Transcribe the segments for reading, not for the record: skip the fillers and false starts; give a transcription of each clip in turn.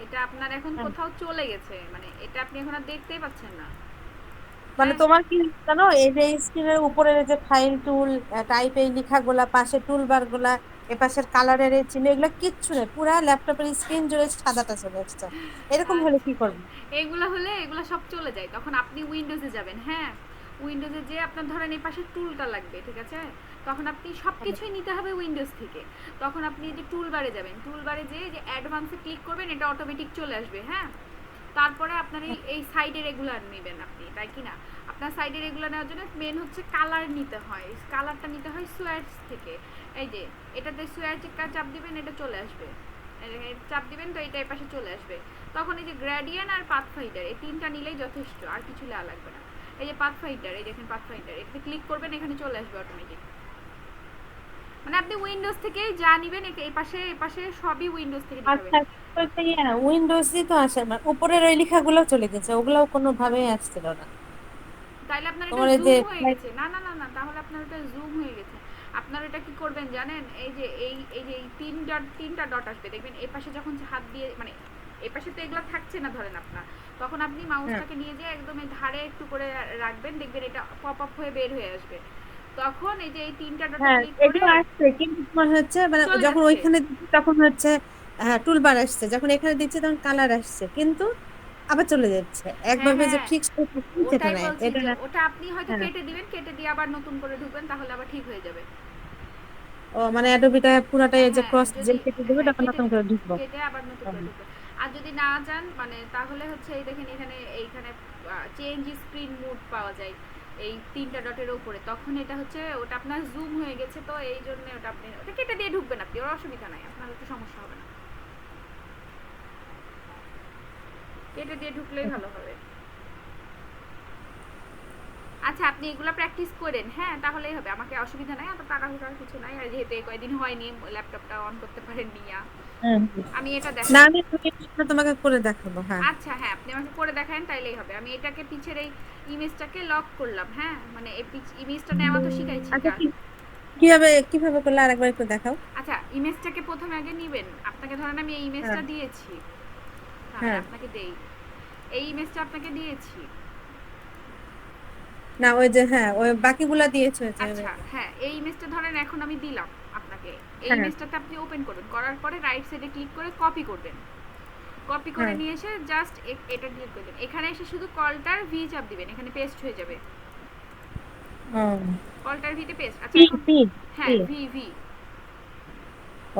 এটা আপনার এখন হ্যাঁ। কোথাও চলে গেছে, মানে এটা আপনি এখন আর দেখতেই পাচ্ছেন না। মানে হ্যাঁ, তোমার কি জানো, এই যে স্ক্রিনের উপরের যে ফাইল টুল টাইপ, এই লেখাগুলা, পাশে টুল বার গুলা, এপাশের কালারের এই চিহ্ন, এগুলো কিচ্ছু নেই, পুরা ল্যাপটপের স্ক্রিন জুড়ে সাদাটা চলে আসছে। এরকম হলে কি আচ্ছা, করবো? এগুলা হলে এগুলা সব চলে যায়, তখন আপনি উইন্ডোজে যাবেন। হ্যাঁ, উইন্ডোজে যে আপনার ধরেন এই পাশে টুলটা লাগবে, ঠিক আছে? তখন আপনি সব কিছুই নিতে হবে উইন্ডোজ থেকে। তখন আপনি যে টুল বারে যাবেন, টুল বারে যেয়ে যে অ্যাডভান্সে ক্লিক করবেন, এটা অটোমেটিক চলে আসবে। হ্যাঁ, তারপরে আপনার এই সাইডে রেগুলার নেবেন আপনি, তাই কি না? আপনার সাইডে রেগুলার নেওয়ার জন্য মেন হচ্ছে কালার নিতে হয়, কালারটা নিতে হয় সুয়ার্স থেকে। এই যে এটাতে সুয়ার্স চাপ দিবেন, এটা চলে আসবে। চাপ দিবেন তো এটা পাশে চলে আসবে। তখন এই যে গ্রেডিয়েন্ট আর পাথফাইন্ডার, এই তিনটা নিলেই যথেষ্ট, আর কিছু নেওয়া লাগবে না। এই যে পাথফাইন্ডার, এই দেখেন পাথফাইন্ডার, এটাতে ক্লিক করবেন, এখানে চলে আসবে অটোমেটিক। মানে আপনি উইন্ডোজ থেকে যা নিবেন, এই পাশে এই পাশে সবই উইন্ডোজ থেকে নিতে হবে। আচ্ছা, উইন্ডোজই তো আসে না, উপরের ওই লেখাগুলো চলে গেছে, ওগুলাও কোনোভাবেই আসছিল না। তাইলে আপনার এটা তোমার এই যে জুম হয়ে গেছে। না না না না, তাহলে আপনার এটা জুম হয়ে গেছে। আপনার এটা কি করবেন জানেন? এই যে এই তিনটা ডট আসবে দেখবেন, এই পাশে যখন হাত দিয়ে মানে এই পাশে তো এগুলো থাকছে না ধরেন আপনার, তখন আপনি হ্যাঁ, মাউসটাকে নিয়ে যেয়ে একদম এই ধারে একটু করে রাখবেন, দেখবেন এটা পপ আপ হয়ে বের হয়ে আসবে। তখন এই যে এই তিনটা ডটে হ্যাঁ, ক্লিক করে এগুলো আসছে, কিন্তু তোমার হচ্ছে মানে চলে যখন যাচ্ছে। ওইখানে দিচ্ছি তখন হচ্ছে, হ্যাঁ, টুলবার আসছে, যখন এখানে দিচ্ছি তখন কালার আসছে, কিন্তু আবার চলে যাচ্ছে হ্যাঁ একভাবে যে হ্যাঁ, ফিক্স সেটা ওটাই নাই বলছি এটা। যে ওটা আপনি হয়তো হ্যাঁ। কেটে দিবেন, কেটে দিয়ে আবার নতুন করে ঢুকবেন, তাহলে আবার ঠিক হয়ে যাবে। ও মানে অ্যাডোবিটা পুরাটাই এই যে হ্যাঁ, ক্রস যে যদি কেটে দেবে, হ্যাঁ তখন কেটে নতুন দিবেন, করে ঢুকবো। কেটে আবার নতুন করে হুম। ঢুকবেন। আর যদি না চান মানে, তাহলে হচ্ছে এই দেখেন এখানে এইখানে চেঞ্জ স্ক্রিন মোড পাওয়া যায় এই তিনটা ডটের উপরে, তখন এটা হচ্ছে ওটা আপনার জুম হয়ে গেছে, তো এই জন্য ওটা আপনি ওটা কেটে দিয়ে ঢুকবেন, আপনি ওর অসুবিধা নাই, আপনার একটু সমস্যা হবে না, কেটে দিয়ে ঢুকলেই ভালো হবে। আচ্ছা, আপনি এগুলো প্র্যাকটিস করেন, হ্যাঁ, তাহলেই হবে, আমাকে অসুবিধা নাই, এত টাকা হুটার কিছু নাই, আর যেহেতু এই কয়দিন হয়নি ল্যাপটপটা অন করতে পারেননি হুম। আমি এটা না, দেখাই। আমি তোমাকে করে দেখাবো, হ্যাঁ। আচ্ছা, হ্যাঁ, আপনি আমাকে করে দেখান তাইলেই হবে। আমি এটাকে পিছের এই ইমেজটাকে লক করলাম। হ্যাঁ, মানে এই ইমেজটা নেওয়া তো শিখাইছি আচ্ছা, কার। কিভাবে কিভাবে করলে আরেকবার একটু দেখাও। আচ্ছা, ইমেজটাকে প্রথমে আগে নিবেন, আপনাকে ধরেন আমি এই হ্যাঁ। ইমেজটা দিয়েছি, হ্যাঁ হ্যাঁ। আপনাকে দেই, এই ইমেজটা আপনাকে দিয়েছি। না, ওই যে, হ্যাঁ, ওই বাকিগুলা দিয়েছো যে। আচ্ছা, হ্যাঁ, এই ইমেজটা ধরেন এখন আমি দিলাম আপনাকে, এই হ্যাঁ। ইমেজটাতে আপনি ওপেন করবেন, করার পরে রাইট সাইডে ক্লিক করে কপি করবেন, কপি করে হ্যাঁ। নিয়ে এসে জাস্ট এটা ডিলিট করে দেবেন, এখানে এসে শুধু কলটার ভি চাপ দিবেন, এখানে পেস্ট হয়ে যাবে। ও, কলটার ভিতে পেস্ট। আচ্ছা পি এখন, পি পি হ্যাঁ ভি ভি,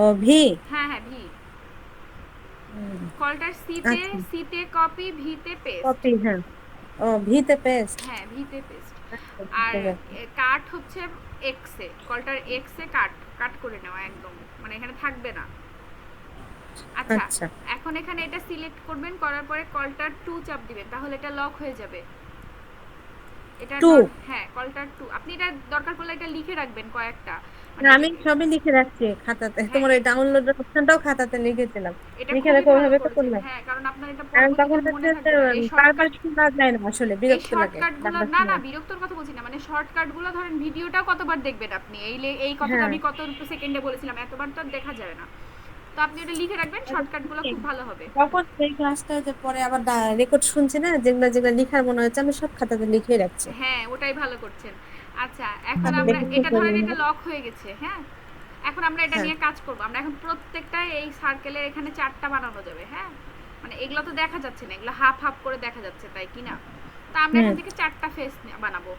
ও, ভি। হ্যাঁ হ্যাঁ ভি, হুম। কলটার সিতে, আচ্ছা, সিতে কপি, ভিতে পেস্ট। কপি, হ্যাঁ। ও, ভিতে পেস্ট। হ্যাঁ, ভিতে পেস্ট। আচ্ছা, আর বুঝতে পারছি। কাট হচ্ছে এক্সে, কলটার এক্সে কাট, কাট করে নেওয়া একদম, মানে এখানে থাকবে না। আচ্ছা, আচ্ছা, এখন এখানে এটা সিলেক্ট করবেন, করার পরে কলটার টু চাপ দিবেন, তাহলে এটা লক হয়ে যাবে। এটা টু। হ্যাঁ, কলটার টু, আপনি এটা দরকার পড়লে এটা লিখে রাখবেন কয়েকটা, না, মানে আমি সবই লিখে রাখছি খাতাতে, হ্যাঁ, তোমার ওই ডাউনলোড অপশনটাও খাতাতে লিখেছিলাম। এটা লিখে খুবই রেখে ভালো ওইভাবে তো করেছেন। করলাম। হ্যাঁ, কারণ আপনার এটা কারণ পরবর্তীতে তখন মনে হচ্ছে যে থাকবে না এই বারবার শর্টকাট। শোনা যায় না, আসলে এই বিরক্ত লাগে শর্টকাট গুলো বারবার না না, শোনা। বিরক্তর কথা বলছি না, মানে শর্টকাট গুলো ধরেন ভিডিওটাও কতবার দেখবেন আপনি, এই কথাটা হ্যাঁ। আমি কত সেকেন্ডে বলেছিলাম, এতবার তো আর দেখা যাবে না। তো আপনি এটা লিখে রাখবেন, শর্টকাট গুলো খুব ভালো হবে। তখন সেই ক্লাসটা যে পরে আবার রেকর্ড শুনছি না, যেগুলো যেগুলো লিখার মনে হচ্ছে, আমি সব খাতাতে লিখে রাখছি। হ্যাঁ, ওটাই ভালো করছেন। আচ্ছা, এখন তাহলে আমরা একটু এটা ধরেন করলেই এটা হবে। লক হয়ে গেছে, হ্যাঁ, এখন আমরা এটা হ্যাঁ। নিয়ে কাজ করব। আমরা এখন প্রত্যেকটা এই সার্কেলের এখানে চারটা বানানো যাবে। হ্যাঁ, মানে এগুলো তো দেখা যাচ্ছে না, এগুলো হাফ হাফ করে দেখা যাচ্ছে, তাই কি না? তা আমরা হুম। এখান থেকে চারটা ফেস বানাবো।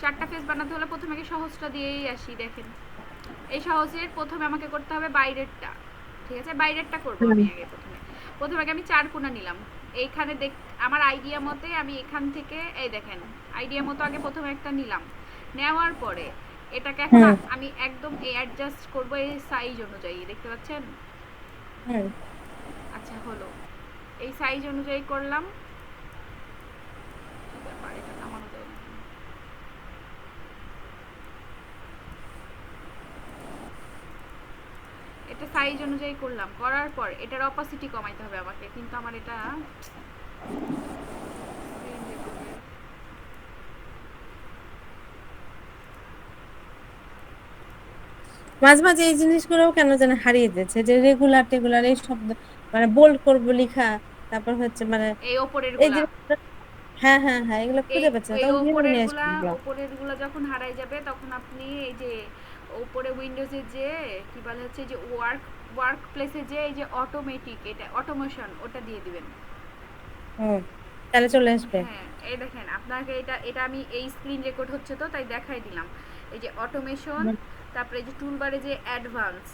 চারটা ফেস বানাতে হলে প্রথমে আগে সহজটা দিয়েই আসি, দেখেন এই সহজের প্রথমে আমাকে করতে হবে বাইরেরটা, ঠিক আছে? বাইরেরটা করব হুম। আমি আগে, প্রথমে প্রথমে আগে আমি চার কোণা নিলাম। এইখানে দেখ, আমার আইডিয়া মতে আমি এখান থেকে এই দেখেন, আইডিয়া মতো আগে প্রথমে একটা নিলাম, নেওয়ার পরে এটাকে এখন হুম। আমি একদম অ্যাডজাস্ট করব এই সাইজ অনুযায়ী, দেখতে পাচ্ছেন? হুম। আচ্ছা, হলো, এই সাইজ অনুযায়ী করলাম। কি ব্যাপার, এটা নামানো যায় না কেন? এটা সাইজ অনুযায়ী করলাম, করার পর এটার অপাসিটি কমাইতে হবে আমাকে, কিন্তু আমার এটা স্ক্রিন রেকর্ডের, মাঝে মাঝে এই জিনিসগুলোও কেন যেন হারিয়ে যাচ্ছে, যে রেগুলার টেগুলার এই শব্দ, মানে বোল্ড করবো লিখা, তারপর হচ্ছে মানে এই ওপরের এই গুলা, জিনিসগুলো, হ্যাঁ হ্যাঁ হ্যাঁ, এগুলো এই খুঁজে পাচ্ছি না, এই তখন ধীরে নিয়ে আসবো এগুলো। ওপরের গুলা যখন হারাই যাবে তখন আপনি এই যে ওপরে উইন্ডোজে যে কি বলে হচ্ছে যে ওয়ার্ক প্লেসে যে এই যে অটোমেটিক, এটা অটোমেশন, ওটা দিয়ে দিবেন। হুম, তাহলে চলে আসবে। হ্যাঁ, এই দেখেন আপনাকে এটা এটা আমি এই স্ক্রিন রেকর্ড হচ্ছে তো তাই দেখাই দিলাম। এই যে অটোমেশন, হুম, তারপরে এই যে টুলবারে যে অ্যাডভান্স,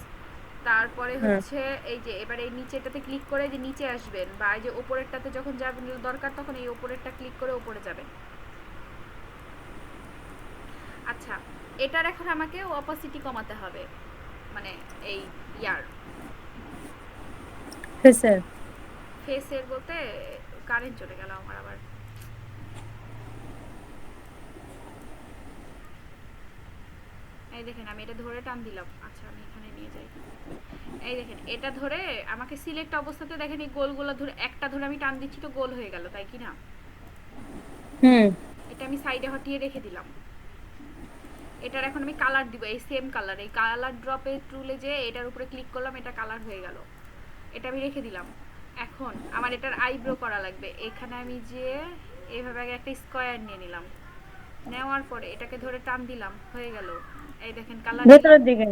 তারপরে হুম, হচ্ছে এই যে এবার এই নিচেরটাতে ক্লিক করে যে নিচে আসবেন, বা এই যে উপরেরটাতে যখন যাবেন দরকার তখন এই উপরেরটা ক্লিক করে উপরে যাবেন। আচ্ছা, এটার এখন আমাকে অপাসিটি কমাতে হবে, মানে এই ইয়ার ফেসের। ফেসের বলতে কারেন্ট চলে গেল আমার আবার। এই দেখেন আমি এটা ধরে টান দিলাম, আচ্ছা আমি এখানে নিয়ে যাই। এই দেখেন এটা ধরে আমাকে সিলেক্ট অবস্থাতে দেখেন এই গোলগুলো ধরে একটা ধরে আমি টান দিচ্ছি তো গোল হয়ে গেল, তাই কি না? হুম, এটা আমি সাইডে হটিয়ে রেখে দিলাম। এটার এখন আমি কালার দিব, এই সেম কালার, এই কালার ড্রপে টুলে যে এটার উপরে ক্লিক করলাম, এটা কালার হয়ে গেল। এটা আমি রেখে দিলাম। এখন আমার এটার আইব্রো করা লাগবে, এখানে আমি যে এইভাবে আগে একটা স্কোয়ার নিয়ে নিলাম, নেওয়ার পরে এটাকে ধরে টান দিলাম, হয়ে গেল। এই দেখেন কালার দিলাম, ভেতরের দিকে।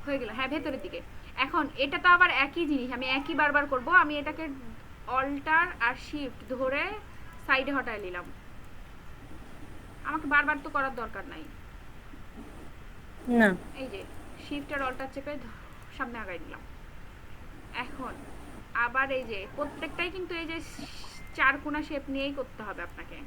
হয়ে গেল, হ্যাঁ ভেতরের দিকে। এখন এটা তো আবার একই জিনিস, আমি একই বারবার করব। আমি এটাকে অল্টার আর শিফট ধরে সাইডে হটায় নিলাম, আমাকে বারবার তো করার দরকার নাই। না। এই যে শিফট আর অল্টার চেপে সামনে আগাই দিলাম। এখন আবার এই যে প্রত্যেকটাই কিন্তু এই যে চার কোণা শেপ নিয়েই করতে হবে আপনাকে।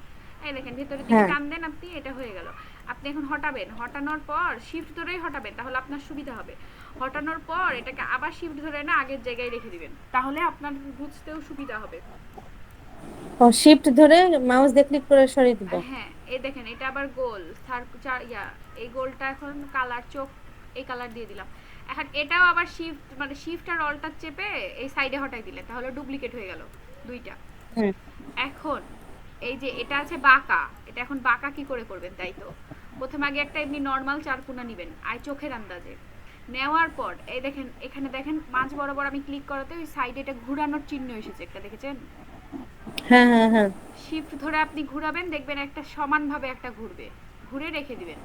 এই দেখেন ভেতরের দিকে হ্যাঁ। টান দেন আপনি, এটা হয়ে গেল। আপনি এখন হটাবেন, হটানোর পর শিফট ধরেই হটাবেন, তাহলে আপনার সুবিধা হবে। হটানোর পর এটাকে আবার শিফট ধরে না আগের জায়গায় রেখে দিবেন, তাহলে আপনার বুঝতেও সুবিধা হবে। ও, শিফট ধরে মাউস দিয়ে ক্লিক করে সরিয়ে দিব। হ্যাঁ, এই দেখেন এটা আবার গোল ইয়া, এই গোলটা এখন কালার চোখ, এই কালার দিয়ে দিলাম। এখন এটাও আবার শিফট মানে শিফট আর অল্টার চেপে এই সাইডে হটাই দিলে তাহলে ডুপ্লিকেট হয়ে গেল দুইটা। হুম, এখন এই যে এটা আছে বাঁকা, এটা এখন বাঁকা কি করে করবেন, তাই তো প্রথমে আগে একটা এমনি নর্মাল চারকোনা নেবেন আর চোখের আন্দাজে নেওয়ার পর এই দেখেন এখানে দেখেন মাঝ বরাবর আমি ক্লিক করাতে ওই সাইডে এটা ঘোরানোর চিহ্ন এসেছে একটা, দেখেছেন? হ্যাঁ হ্যাঁ হ্যাঁ। শিফট ধরে আপনি ঘোরাবেন, দেখবেন একটা সমানভাবে একটা ঘুরবে, ঘুরে রেখে দিবেন।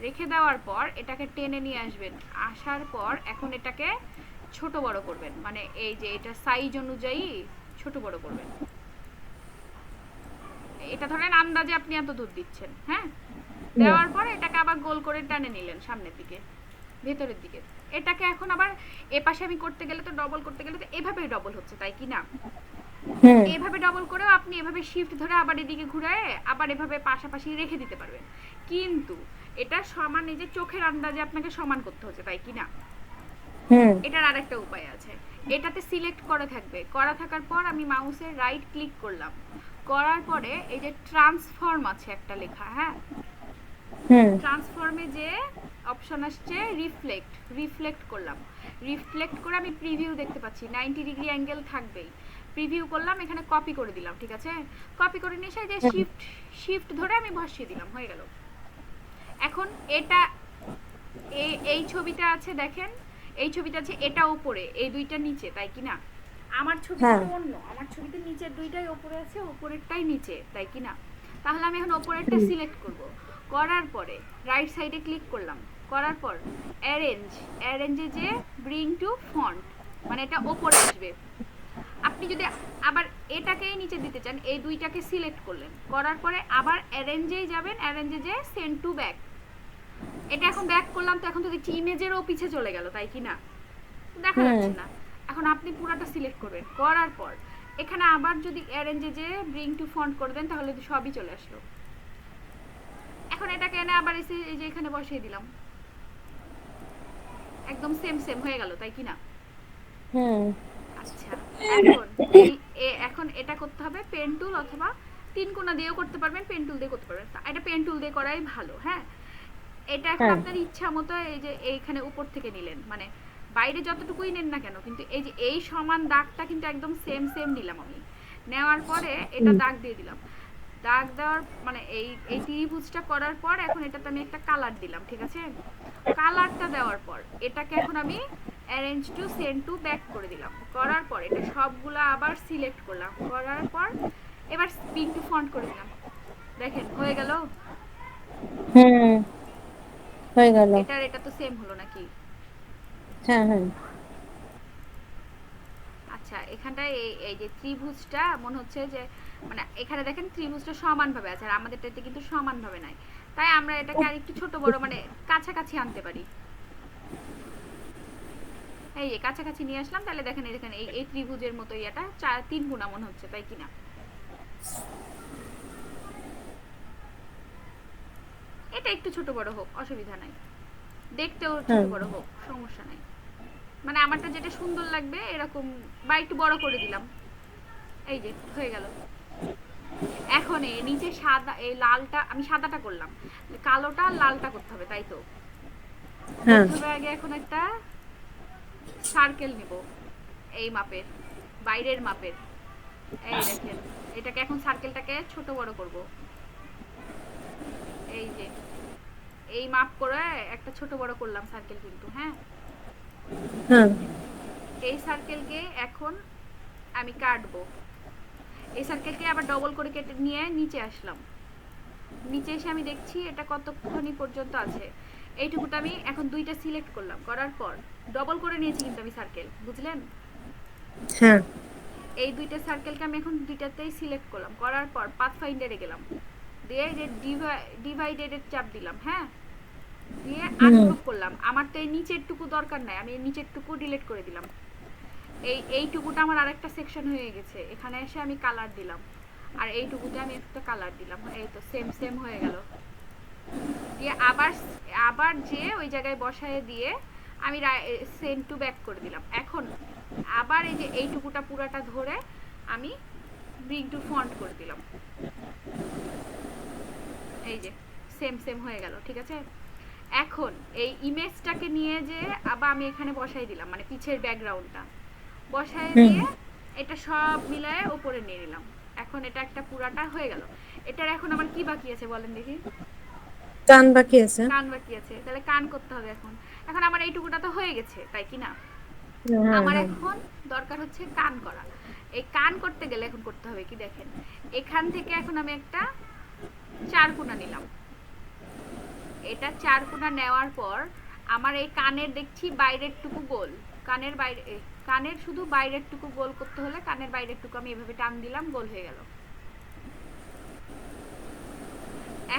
রেখে দেওয়ার পর এটাকে টেনে নিয়ে আসবেন, আসার পর এখন এটাকে ছোট বড় করবেন, মানে এই যে এটা সাইজ অনুযায়ী ছোট বড় করবেন। এটা ধরেন আন্দাজে আপনি এত দূর দিচ্ছেন, হ্যাঁ? হুম, দেওয়ার পর এটাকে আবার গোল করে টানে নিলেন সামনের দিকে, ভেতরের দিকে। এটাকে এখন আবার এপাশে আমি করতে গেলে তো ডবল করতে গেলে তো এভাবেই ডবল হচ্ছে, তাই কি না? হুম, এভাবে ডবল করেও আপনি এভাবে শিফট ধরে আবার এদিকে ঘুরায় আবার এভাবে পাশাপাশি রেখে দিতে পারবেন। কিন্তু এটা সমান, এই যে চোখের আন্দাজে আপনাকে সমান করতে হচ্ছে, তাই কি না? হুম, এটার আরেকটা উপায় আছে, এটাতে সিলেক্ট করা থাকবে, করা থাকার পর আমি মাউসের রাইট ক্লিক করলাম, করার পরে এই যে ট্রান্সফর্ম আছে একটা লেখা, হ্যাঁ, হুম, ট্রান্সফর্মে যে অপশন আসছে রিফ্লেক্ট করলাম, রিফ্লেক্ট করে আমি প্রিভিউ দেখতে পাচ্ছি 90 ডিগ্রি অ্যাঙ্গেল থাকবেই। প্রিভিউ করলাম, এখানে কপি করে দিলাম, ঠিক আছে? কপি করে নিয়ে এসে যে হুম, শিফট শিফট ধরে আমি বসিয়ে দিলাম, হয়ে গেল। এখন এটা এই ছবিটা আছে দেখেন, এই ছবিটা আছে এটা উপরে, এই দুইটা নিচে, তাই কি না? আমার ছবিটা হ্যাঁ, তো অন্য, আমার ছবিতে নিচের দুইটাই উপরে আছে, উপরেরটাই নিচে, তাই কি না? তাহলে আমি এখন উপরেরটা হুম, সিলেক্ট করব, করার পরে রাইট সাইডে ক্লিক করলাম, করার পর অ্যারেঞ্জে যে ব্রিং টু ফন্ট, মানে এটা উপরে আসবে। আপনি যদি আবার এটাকেই নিচে দিতে চান, এই দুইটাকে সিলেক্ট করলেন, করার পরে আবার অ্যারেঞ্জেই যাবেন, অ্যারেঞ্জে যে সেন্ড টু ব্যাক, এটা এখন ব্যাক করলাম তো এখন তো দেখছি ইমেজেরও পিছে চলে গেল, তাই কি না? দেখা হুম, যাচ্ছে না। এখন আপনি পুরাটা সিলেক্ট করবেন, করার পর এখানে আবার যদি অ্যারেঞ্জে যে ব্রিং টু ফন্ট করে দেন তাহলে তো সবই চলে আসলো। এখন এটাকে এনে আবার এসে এই যে এখানে বসিয়ে দিলাম, একদম সেম সেম হয়ে গেল, তাই কি না? হুম, আচ্ছা, এখন এই এখন এটা করতে হবে পেন টুল অথবা তিন কোণা দিয়েও করতে পারবেন, পেন টুল দিয়ে করতে পারবেন, এটা পেন টুল দিয়ে করাই ভালো, হ্যাঁ। এটা এখন হ্যাঁ, আপনার ইচ্ছা মতো এই যে এইখানে উপর থেকে নিলেন, মানে বাইরে যতটুকুই নেন না কেন, কিন্তু এই যে এই সমান দাগটা কিন্তু একদম সেম সেম নিলাম আমি। নেওয়ার পরে এটা হুম, দাগ দিয়ে দিলাম, দাগ দেওয়ার মানে এই ত্রিভুজটা করার পর এখন এটাতে আমি একটা কালার দিলাম, ঠিক আছে? কালারটা দেওয়ার পর এটাকে এখন আমি arrange to send to back করে দিলাম। করার পর এটা সবগুলো আবার সিলেক্ট করলাম, করার পর এবার স্পিন টু ফন্ট করে দিলাম। দেখেন হয়ে গেল। হুম, হয়ে গেল। এটা তো সেম হলো নাকি? হ্যাঁ হ্যাঁ। আচ্ছা, এখানটায় এই যে ত্রিভুজটা মনে হচ্ছে যে মানে এখানে দেখেন ত্রিভুজটা সমানভাবে আছে, আর আমাদেরটাতে কিন্তু সমানভাবে নাই, তাই আমরা এটাকে আরেকটু ছোট বড় মানে কাছাকাছি আনতে পারি। এই যে কাছাকাছি নিয়ে আসলাম, তাহলে দেখেন এখানে এই ত্রিভুজের মতো এটা 3 গুণা মনে হচ্ছে, তাই কিনা? এটা একটু ছোট বড় হোক, অসুবিধা নাই, দেখতেও ছোট হ্যাঁ বড় হোক, সমস্যা নাই। মানে আমারটা যেটা সুন্দর লাগবে এরকম, বা একটু বড় করে দিলাম। এই যে হয়ে গেল। এখন এই নিচে সাদা, এই লালটা আমি সাদাটা করলাম, কালোটা আর লালটা করতে হবে, তাই তো? হ্যাঁ। করতে হবে আগে এখন একটা সার্কেল নিব এই মাপের, বাইরের মাপের। এই দেখেন, এটাকে এখন সার্কেলটাকে ছোট বড় করব। এই যে এই মাপ করে একটা ছোট বড় করলাম সার্কেল কিন্তু, হ্যাঁ। হ্যাঁ। এই সার্কেলকে এখন আমি কাটবো। এই সার্কেলকে আবার ডবল করে কেটে নিয়ে নিচে আসলাম। নিচে এসে আমি দেখছি এটা কতক্ষণই পর্যন্ত আছে। এইটুকুটা আমি এখন দুইটা সিলেক্ট করলাম, করার পর ডবল করে নিয়েছি কিন্তু আমি সার্কেল, বুঝলেন? হ্যাঁ। এই দুইটা সার্কেলকে আমি এখন দুইটাতেই সিলেক্ট করলাম, করার পর পাথফাইন্ডারে গেলাম, দিয়ে যে ডিভাইডেডের চাপ দিলাম, হ্যাঁ, দিয়ে আনগ্রুপ করলাম। আমার তো এই নিচের টুকু দরকার নাই, আমি এই নিচের টুকু ডিলিট করে দিলাম। এইটুকুটা আমার আরেকটা সেকশন হয়ে গেছে, এখানে এসে আমি কালার দিলাম, আর এইটুকুতে আমি একটা কালার দিলাম। এই তো সেম সেম হয়ে গেল। দিয়ে আবার আবার যে ওই জায়গায় বসায় দিয়ে আমি সেন্ড টু ব্যাক করে দিলাম। এখন আবার এই যে এইটুকুটা পুরাটা ধরে আমি ব্রিং টু ফন্ট করে দিলাম। এই যে সেম সেম হয়ে গেল, ঠিক আছে? এখন এই ইমেজটাকে নিয়ে যে আবার আমি এখানে বসাই দিলাম, মানে পিছের ব্যাকগ্রাউন্ডটা বসায় হুম। দিয়ে এটা সব মিলায়ে উপরে নিয়ে নিলাম। এখন এটা একটা পুরাটা হয়ে গেল। এটার এখন আমার কি বাকি আছে বলেন দেখি? টান বাকি আছে। কান বাকি আছে, তাহলে কান করতে হবে এখন। এখন আমার এইটুকুটা তো হয়ে গেছে, তাই কি না? হ্যাঁ আমার হ্যাঁ। এখন দরকার হচ্ছে কান করা। এই কান করতে গেলে এখন করতে হবে কি দেখেন, এখান থেকে এখন আমি একটা 4 কোণা নিলাম। এটা 4 কোণা নেওয়ার পর আমার এই কানের দেখছি বাইরের টুকু গোল, কানের বাইরে, কানের শুধু বাইরের টুকু গোল করতে হলে কানের বাইরের টুকু আমি এভাবে টান দিলাম, গোল হয়ে গেল।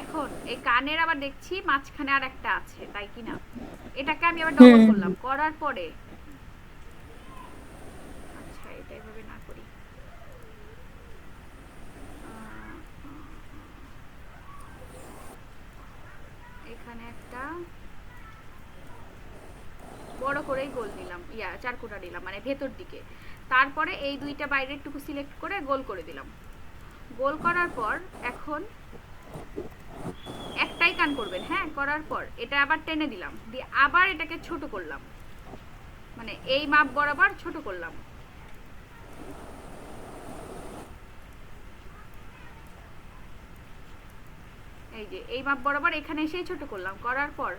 এখন এই কানের আবার দেখছি মাঝখানে আর একটা আছে, তাই কি না? এটাকে আমি আবার ডবল হুম। করলাম, করার পরে আচ্ছা এটা এভাবে না করি, এখানে একটা বড় করেই গোল নিলাম, 4 কোণা নিলাম মানে ভেতর দিকে। তারপরে এই দুইটা বাইরের টুকু সিলেক্ট করে গোল করে দিলাম। গোল করার পর এখন একটাই কান করবেন, হ্যাঁ। করার পর এটা আবার টেনে দিলাম, দিয়ে আবার এটাকে ছোট করলাম, মানে এই মাপ বরাবর ছোট করলাম। এই যে এই মাপ বরাবর এখানে এসেই ছোট করলাম, করার পর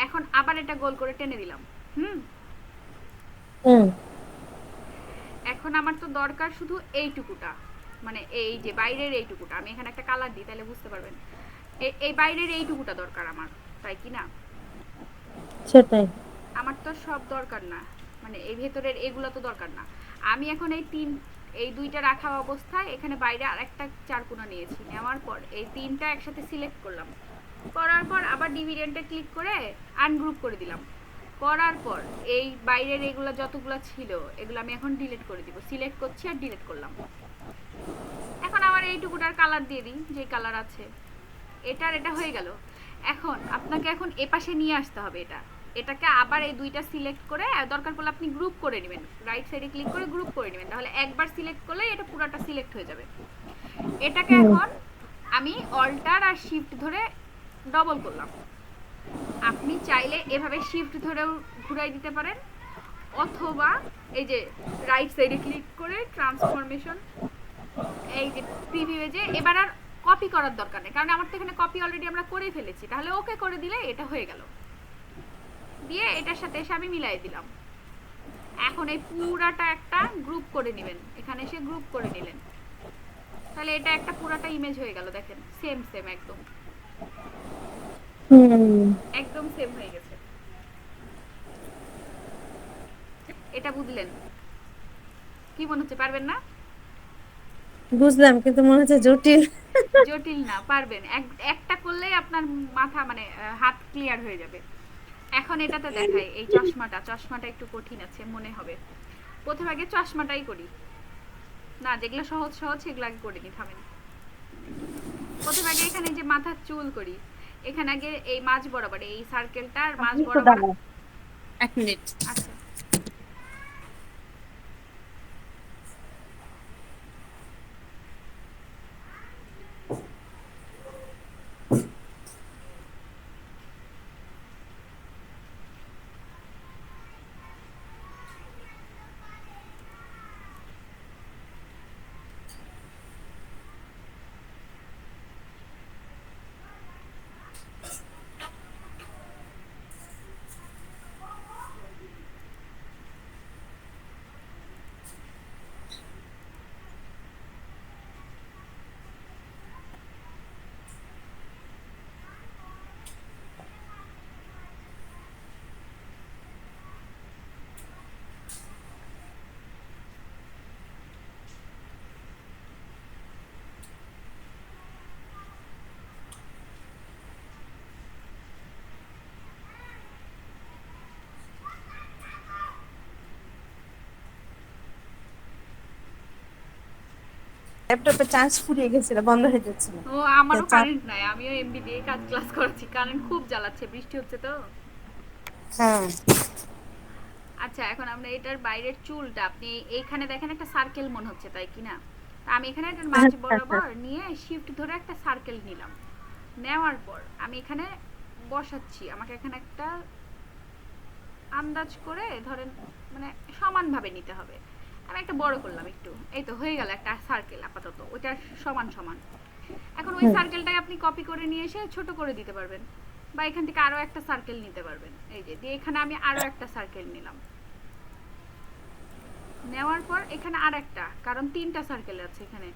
এখন আবার এটা গোল করে টেনে দিলাম। হুম। হুম। এখন আমার তো দরকার শুধু এইটুকুটা, মানে এই যে বাইরের এইটুকুটা। আমি এখানে একটা কালার দিই, তাহলে বুঝতে পারবেন। এই বাইরের এইটুকুটা দরকার আমার, তাই কি না? সেটাই। আমার তো সব দরকার না, মানে এই ভেতরের এগুলো তো দরকার না। আমি এখন এই দুইটা রাখা অবস্থায় এখানে বাইরে আরেকটা 4 কোণা নিয়েছি, নেওয়ার পর এই তিনটা একসাথে সিলেক্ট করলাম, করার পর আবার ডিভিডেন্টে ক্লিক করে আনগ্রুপ করে দিলাম। করার পর এই বাইরের এগুলো যতগুলো ছিল এগুলো আমি এখন ডিলিট করে দিব, সিলেক্ট করছি আর ডিলিট করলাম। এখন আমার এইটুকুটার কালার দিয়ে দিই, যে কালার আছে এটার, এটা হয়ে গেল। এখন আপনাকে এখন এপাশে নিয়ে আসতে হবে এটাকে আবার এই দুইটা সিলেক্ট করে, দরকার পড়লে আপনি গ্রুপ করে নেবেন, রাইট সাইডে ক্লিক করে গ্রুপ করে নেবেন, তাহলে একবার সিলেক্ট করলে এটা পুরোটা সিলেক্ট হয়ে যাবে। এটাকে হুম। এখন আমি অল্টার আর শিফট ধরে ডবল করলাম। আপনি চাইলে এভাবে শিফট ধরেও ঘুরাই দিতে পারেন, অথবা এই যে রাইট সাইডে ক্লিক করে ট্রান্সফরমেশন, এই যে প্রিভিউ, যে এবার আর কপি করার দরকার নেই, কারণ আমার তো এখানে কপি অলরেডি আমরা করে ফেলেছি, তাহলে ওকে করে দিলে এটা হয়ে গেল। দিয়ে এটার সাথে এসে আমি মিলাই দিলাম। এখন এই পুরাটা একটা গ্রুপ করে নেবেন, এখানে এসে গ্রুপ করে নিলেন, তাহলে এটা একটা পুরাটা ইমেজ হয়ে গেল। দেখেন সেম সেম একদম হুম, একদম সেম হয়ে গেছে। এটা বুঝলেন? কি মনে হচ্ছে পারবেন না? বুঝলাম কিন্তু মনে হচ্ছে জটিল। জটিল না, পারবেন। একটা করলেই আপনার মাথা মানে হাত ক্লিয়ার হয়ে যাবে। এখন এটাতে দেখাই, এই চশমাটা একটু কঠিন আছে মনে হবে। প্রথমে আগে চশমাটাই করি, না যেগুলো সহজ সহজ সেগুলো আগে করে নি, থামেন। প্রথমে আগে এখানে যে মাথার চুল করি, এখানে আগে এই মাঝ বরাবর এই সার্কেলটা আর মাঝ আপনি তো বরাবর। দাঁড়ান 1 মিনিট। আচ্ছা, ল্যাপটপে চার্জ ফুরিয়ে গেছিল, বন্ধ হয়ে যাচ্ছিল। ও তো আমারও চার্জ, কারেন্ট নাই, আমিও এমবি দিয়ে কাজ ক্লাস করেছি, কারেন্ট খুব জ্বালাচ্ছে, বৃষ্টি হচ্ছে তো। হ্যাঁ আচ্ছা, এখন আমরা এটার বাইরের চুলটা আপনি এইখানে দেখেন একটা সার্কেল মনে হচ্ছে, তাই কি না? তা আমি এখানে এটার মাঝ আচ্ছা আচ্ছা। বরাবর নিয়ে শিফট ধরে একটা সার্কেল নিলাম। নেওয়ার পর আমি এখানে বসাচ্ছি, আমাকে এখানে একটা আন্দাজ করে ধরেন মানে সমানভাবে নিতে হবে। আমি একটা বড় করলাম একটু, এই তো হয়ে গেল একটা সার্কেল আপাতত, ওটা সমান সমান। এখন ওই হুম সার্কেলটাই আপনি কপি করে নিয়ে এসে ছোট করে দিতে পারবেন, বা এখান থেকে আরো একটা সার্কেল নিতে পারবেন। এই যে দিয়ে এখানে আমি আরো একটা সার্কেল নিলাম, নেওয়ার পর এখানে আর একটা, কারণ তিনটা সার্কেল আছে এখানে।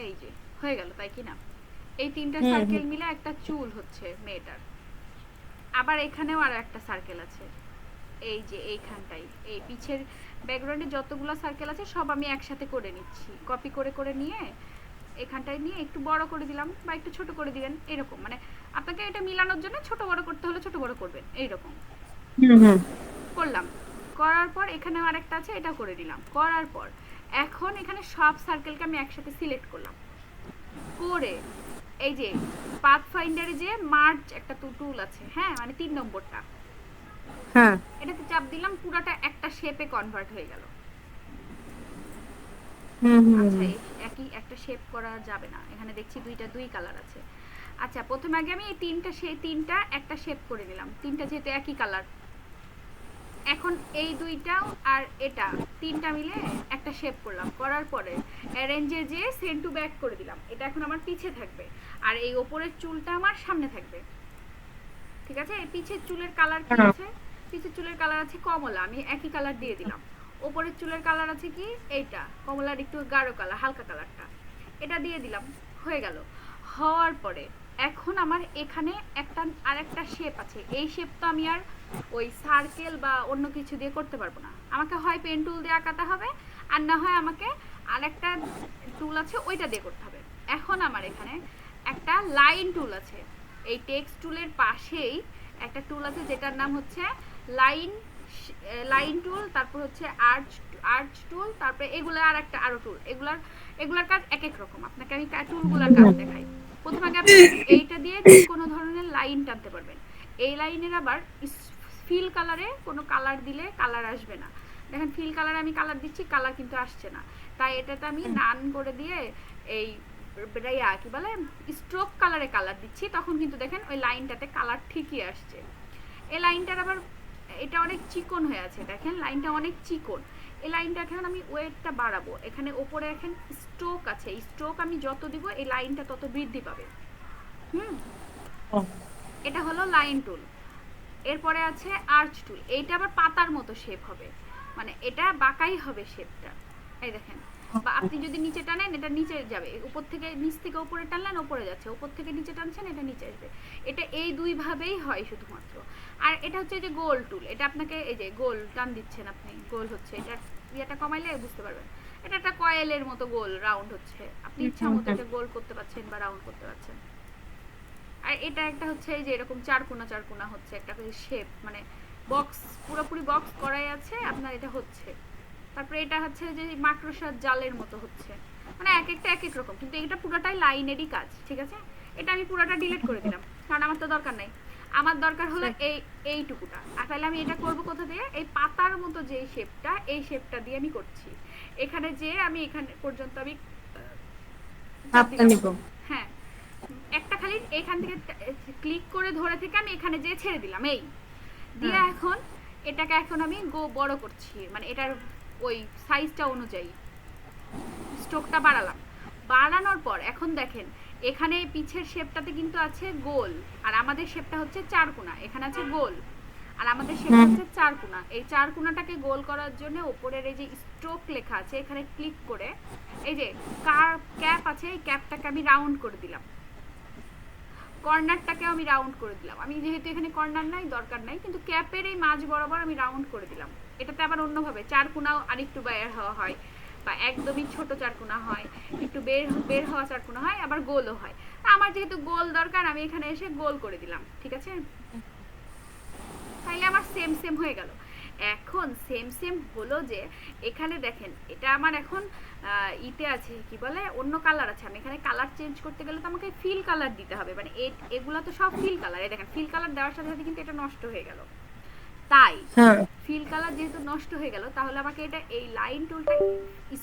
এই যে হয়ে গেল, তাই কি না? এই তিনটা হুম সার্কেল হুম মিলে একটা চুল হচ্ছে মেয়েটার। আবার এখানেও আরো একটা সার্কেল আছে, এই যে এইখানটাই, এই পিছের ব্যাকগ্রাউন্ডে যতগুলো সার্কেল আছে সব আমি একসাথে করে নিচ্ছি, কপি করে করে নিয়ে এখানটায় নিয়ে একটু বড় করে দিলাম বা একটু ছোট করে দিলেন, এরকম মানে আপনাকে এটা মিলানোর জন্য ছোট বড় করতে হলে ছোট বড় করবেন, এইরকম হুম হুম করলাম। করার পর এখানেও আরেকটা আছে, এটা করে দিলাম। করার পর এখন এখানে সব সার্কেলকে আমি একসাথে সিলেক্ট করলাম, করে এই যে পাথ ফাইন্ডারে যে মার্জ একটা টুল আছে, হ্যাঁ মানে 3 নম্বরটা, হ্যাঁ এটাতে চাপ দিলাম, পুরাটা একটা শেপে কনভার্ট হয়ে গেল। হুম আচ্ছা, হুম একই একটা শেপ করা যাবে না, এখানে দেখছি দুই কালার আছে। আচ্ছা, প্রথমে আগে আমি এই তিনটা একটা শেপ করে নিলাম, তিনটা যেহেতু একই কালার। এখন এই দুইটাও আর এটা তিনটা মিলে একটা শেপ করলাম, করার পরে অ্যারেঞ্জে যে সেন্ড টু ব্যাক করে দিলাম, এটা এখন আমার পিছে থাকবে, আর এই ওপরের চুলটা আমার সামনে থাকবে। ঠিক আছে, এই পিছের চুলের কালার কি হ্যাঁ আছে? পিছের চুলের কালার আছে কমলা, আমি একই কালার দিয়ে দিলাম। ওপরের চুলের কালার আছে কি এইটা, কমলার একটু গাঢ় কালার, হালকা কালারটা, এটা দিয়ে দিলাম। হয়ে গেল। হওয়ার পরে এখন আমার এখানে একটা আরেকটা শেপ আছে, এই শেপ তো আমি আর ওই সার্কেল বা অন্য কিছু দিয়ে করতে পারবো না, আমাকে হয় পেন টুল দিয়ে আঁকাতে হবে, আর না হয় আমাকে আরেকটা টুল আছে ওইটা দিয়ে করতে হবে। এখন আমার এখানে একটা লাইন টুল আছে, এই টেক্সট টুলের পাশেই একটা টুল আছে যেটার নাম হচ্ছে লাইন লাইন টুল, তারপর হচ্ছে আর্চ আর্চ টুল, তারপরে এগুলো আর একটা আরো টুল, এগুলার কাজ এক এক রকম। আপনাকে আমি টুলগুলোর কাজ দেখাই। প্রথমে আগে আপনি এইটা দিয়ে যে কোনো ধরনের লাইন টানতে পারবেন। এই লাইনের আবার ফিল কালারে কোনো কালার দিলে কালার আসবে না। দেখেন ফিল কালারে আমি কালার দিচ্ছি, কালার কিন্তু আসছে না। তাই এটাতে আমি নান করে দিয়ে এই কি বলে স্ট্রোক কালারে কালার দিচ্ছি, তখন কিন্তু দেখেন ওই লাইনটাতে কালার ঠিকই আসছে। এই লাইনটার আবার এটা অনেক চিকন হয়ে আছে, দেখেন লাইনটা অনেক চিকন। এই লাইনটা এখন আমি ওয়েটটা বাড়াবো, এখানে ওপরে এখন স্ট্রোক আছে, স্ট্রোক আমি যত দিব এই লাইনটা তত বৃদ্ধি পাবে। হুম, এটা হলো লাইন টুল। এরপরে আছে আর্চ টুল, এইটা আবার পাতার মতো শেপ হবে, মানে এটা বাঁকাই হবে শেপটা। এই দেখেন, বা আপনি যদি নিচে টানেন এটা নিচে যাবে, উপর থেকে নিচ থেকে উপরে টানলেন উপরে যাচ্ছে, উপর থেকে নিচে টানছেন এটা নিচে আসবে। এটা এই দুই ভাবেই হয় শুধুমাত্র। আর এটা হচ্ছে যে গোল টুল, এটা আপনাকে এই যে গোল টান দিচ্ছেন আপনি, গোল হচ্ছে, এটা ইয়েটা কমাইলে বুঝতে পারবেন। এটা একটা কয়েলের মতো গোল রাউন্ড হচ্ছে, আপনি ইচ্ছা মতো এটা গোল করতে পারছেন বা রাউন্ড করতে পারছেন। আর এটা একটা হচ্ছে এই যে এরকম চারকোনা চারকোনা হচ্ছে একটা শেপ, মানে বক্স, পুরোপুরি বক্স করাই আছে আপনার, এটা হচ্ছে। তারপরে এটা হচ্ছে যে মাকড়সার জালের মতো হচ্ছে, মানে এক একটা এক এক রকম, কিন্তু এটা পুরোটাই লাইনেরই কাজ, ঠিক আছে। এটা আমি পুরোটা ডিলিট করে দিলাম, কারণ আমার তো দরকার নাই। আমার দরকার হলো এইটুকুটা। আর তাহলে আমি এটা করব কোথা দিয়ে, এই পাতার মতো যে শেপটা, এই শেপটা দিয়ে আমি করছি। এখানে যে আমি এখানে পর্যন্ত আমি হ্যাঁ, একটা খালি এখান থেকে ক্লিক করে ধরে থেকে আমি এখানে যে ছেড়ে দিলাম, এই দিয়ে এখন এটাকে এখন আমি বড় করছি, মানে এটার ওই সাইজটা অনুযায়ী স্ট্রোকটা বাড়ালাম। বাড়ানোর পর এখন দেখেন এখানে পিছের শেপটাতে কিন্তু আছে গোল, আর আমাদের শেপটা হচ্ছে চারকোনা, এখানে আছে গোল আর আমাদের শেপটা হচ্ছে চারকোনা। এই চারকোনাটাকে গোল করার জন্য উপরের এই যে স্ট্রোক লেখা আছে এখানে ক্লিক করে এই যে ক্যাপ আছে, এই ক্যাপটাকে আমি রাউন্ড করে দিলাম, কর্নারটাকেও আমি রাউন্ড করে দিলাম। আমি যেহেতু এখানে কর্নার নাই দরকার নাই, কিন্তু ক্যাপের এই মাঝ বরাবর আমি রাউন্ড করে দিলাম। এটাতে আবার অন্যভাবে চারকোনাও আরেকটু বের হওয়া হয়, বা একদমই ছোট চারকোনা হয়, একটু বের হওয়া চারকোনা হয়, আবার গোলও হয়। তা আমার যেহেতু গোল দরকার আমি এখানে এসে গোল করে দিলাম, ঠিক আছে। তাইলে আমার সেম সেম হয়ে গেল। এখন সেম সেম হলো যে এখানে দেখেন এটা আমার এখন ইতে আছে কি বলে অন্য কালার আছে, আমি এখানে কালার চেঞ্জ করতে গেলে তো আমাকে ফিল কালার দিতে হবে, মানে এগুলা তো সব ফিল কালার। এই দেখেন ফিল কালার দেওয়ার সাথে সাথে কিন্তু এটা নষ্ট হয়ে গেল। তাই ফিল কালার যেহেতু নষ্ট হয়ে গেল, তাহলে আমাকে এটা এই লাইন টুলটা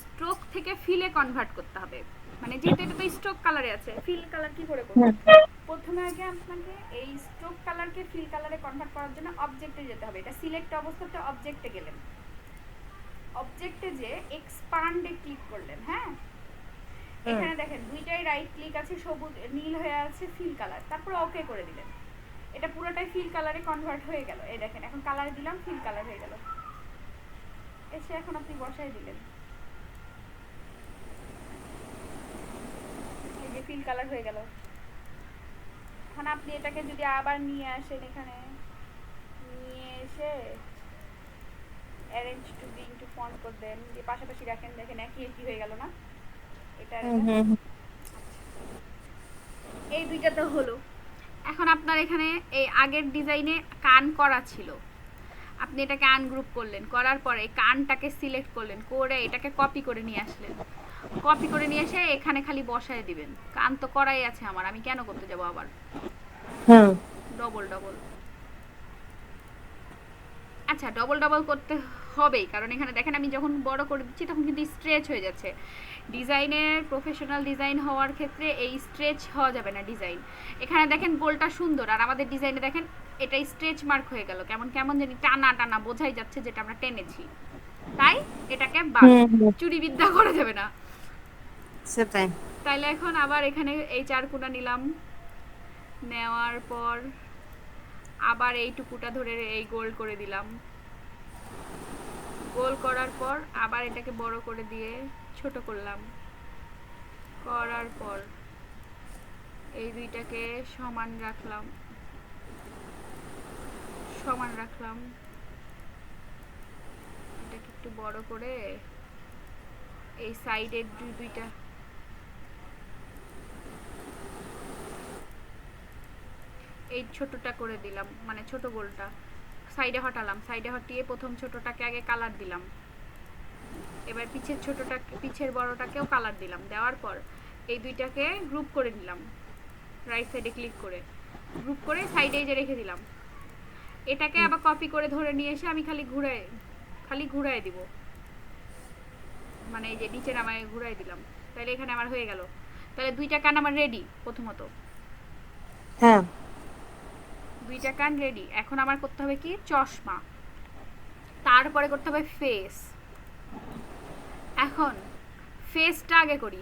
স্ট্রোক থেকে ফিলে কনভার্ট করতে হবে, মানে যেহেতু এটা তো স্ট্রোক কালারে আছে, ফিল কালার কি করে করব। প্রথমে আগে আপনাকে এই স্ট্রোক কালারকে ফিল কালারে কনভার্ট করার জন্য অবজেক্টে যেতে হবে। এটা সিলেক্ট অবস্থাতে অবজেক্টে গেলেন, অবজেক্টে যে এক্সপান্ডে ক্লিক করলেন, হ্যাঁ এখানে দেখেন দুইটাই রাইট ক্লিক আছে, সবুজ নীল হয়ে আছে ফিল কালার, তারপর ওকে করে দিলেন, এটা পুরোটাই ফিল কালারে কনভার্ট হয়ে গেল। এই দেখেন এখন কালার দিলাম, ফিল কালার হয়ে গেল। এসে এখন আপনি বসাই দিলেন, এই যে ফিল কালার হয়ে গেল। এখন আপনি এটাকে যদি আবার নিয়ে আসেন, এখানে নিয়ে এসে arrange to bring to front করে দেন, যে পাশাপাশি রাখেন, দেখেন একই একই হয়ে গেল না এটা। এই দুইটা তো হলো। এখন আপনার এখানে এই আগের ডিজাইনে কান করা ছিল, আপনি এটাকে আনগ্রুপ করলেন, করার পরে কানটাকে সিলেক্ট করলেন, করে এটাকে কপি করে নিয়ে আসলেন, কপি করে নিয়ে এসে এখানে খালি বসায় দিবেন। কান তো করাই আছে আমার, আমি কেন করতে যাব আবার ডবল ডবল। আচ্ছা ডবল ডবল করতে হবেই, কারণ এখানে দেখেন আমি যখন বড় করে দিচ্ছি তখন কিন্তু স্ট্রেচ হয়ে যাচ্ছে। ডিজাইনের প্রফেশনাল ডিজাইন হওয়ার ক্ষেত্রে এই স্ট্রেচ হওয়া যাবে না ডিজাইন। এখানে দেখেন গোলটা সুন্দর, আর আমাদের ডিজাইনে দেখেন এটা স্ট্রেচ মার্ক হয়ে গেল, কেমন কেমন জানি টানা টানা, বোঝাই যাচ্ছে যেটা আমরা টেনেছি। তাই এটাকে চুরি বিদ্যা করা যাবে না, সেটাই। তাইলে এখন আবার এখানে এই চারকোনা নিলাম, নেওয়ার পর আবার এইটুকুটা ধরে এই গোল করে দিলাম, গোল করার পর আবার এটাকে বড় করে দিয়ে ছোট করলাম, করার পর এই দুইটাকে সমান রাখলাম, সমান রাখলাম, এটাকে একটু বড় করে এই সাইডের দুইটা এই ছোটটা করে দিলাম, মানে ছোট গোলটা সাইডে হটালাম, সাইডে হটিয়ে প্রথম ছোটটাকে আগে কালার দিলাম, এবার পিছের ছোটটা পিছের বড়টাকেও কালার দিলাম, দেওয়ার পর এই দুইটাকে গ্রুপ করে নিলাম, রাইট সাইডে ক্লিক করে গ্রুপ করে সাইডে যে রেখে দিলাম। এটাকে আবার কপি করে ধরে নিয়ে এসে আমি খালি ঘুরায় দিব, মানে এই যে নিচে নামায় ঘুরাই দিলাম, তাহলে এখানে আমার হয়ে গেল। তাহলে দুইটা কান আমার রেডি, প্রথমত হ্যাঁ দুইটা কান রেডি। এখন আমার করতে হবে কি চশমা, তারপরে করতে হবে ফেস। এখন ফেসটা আগে করি,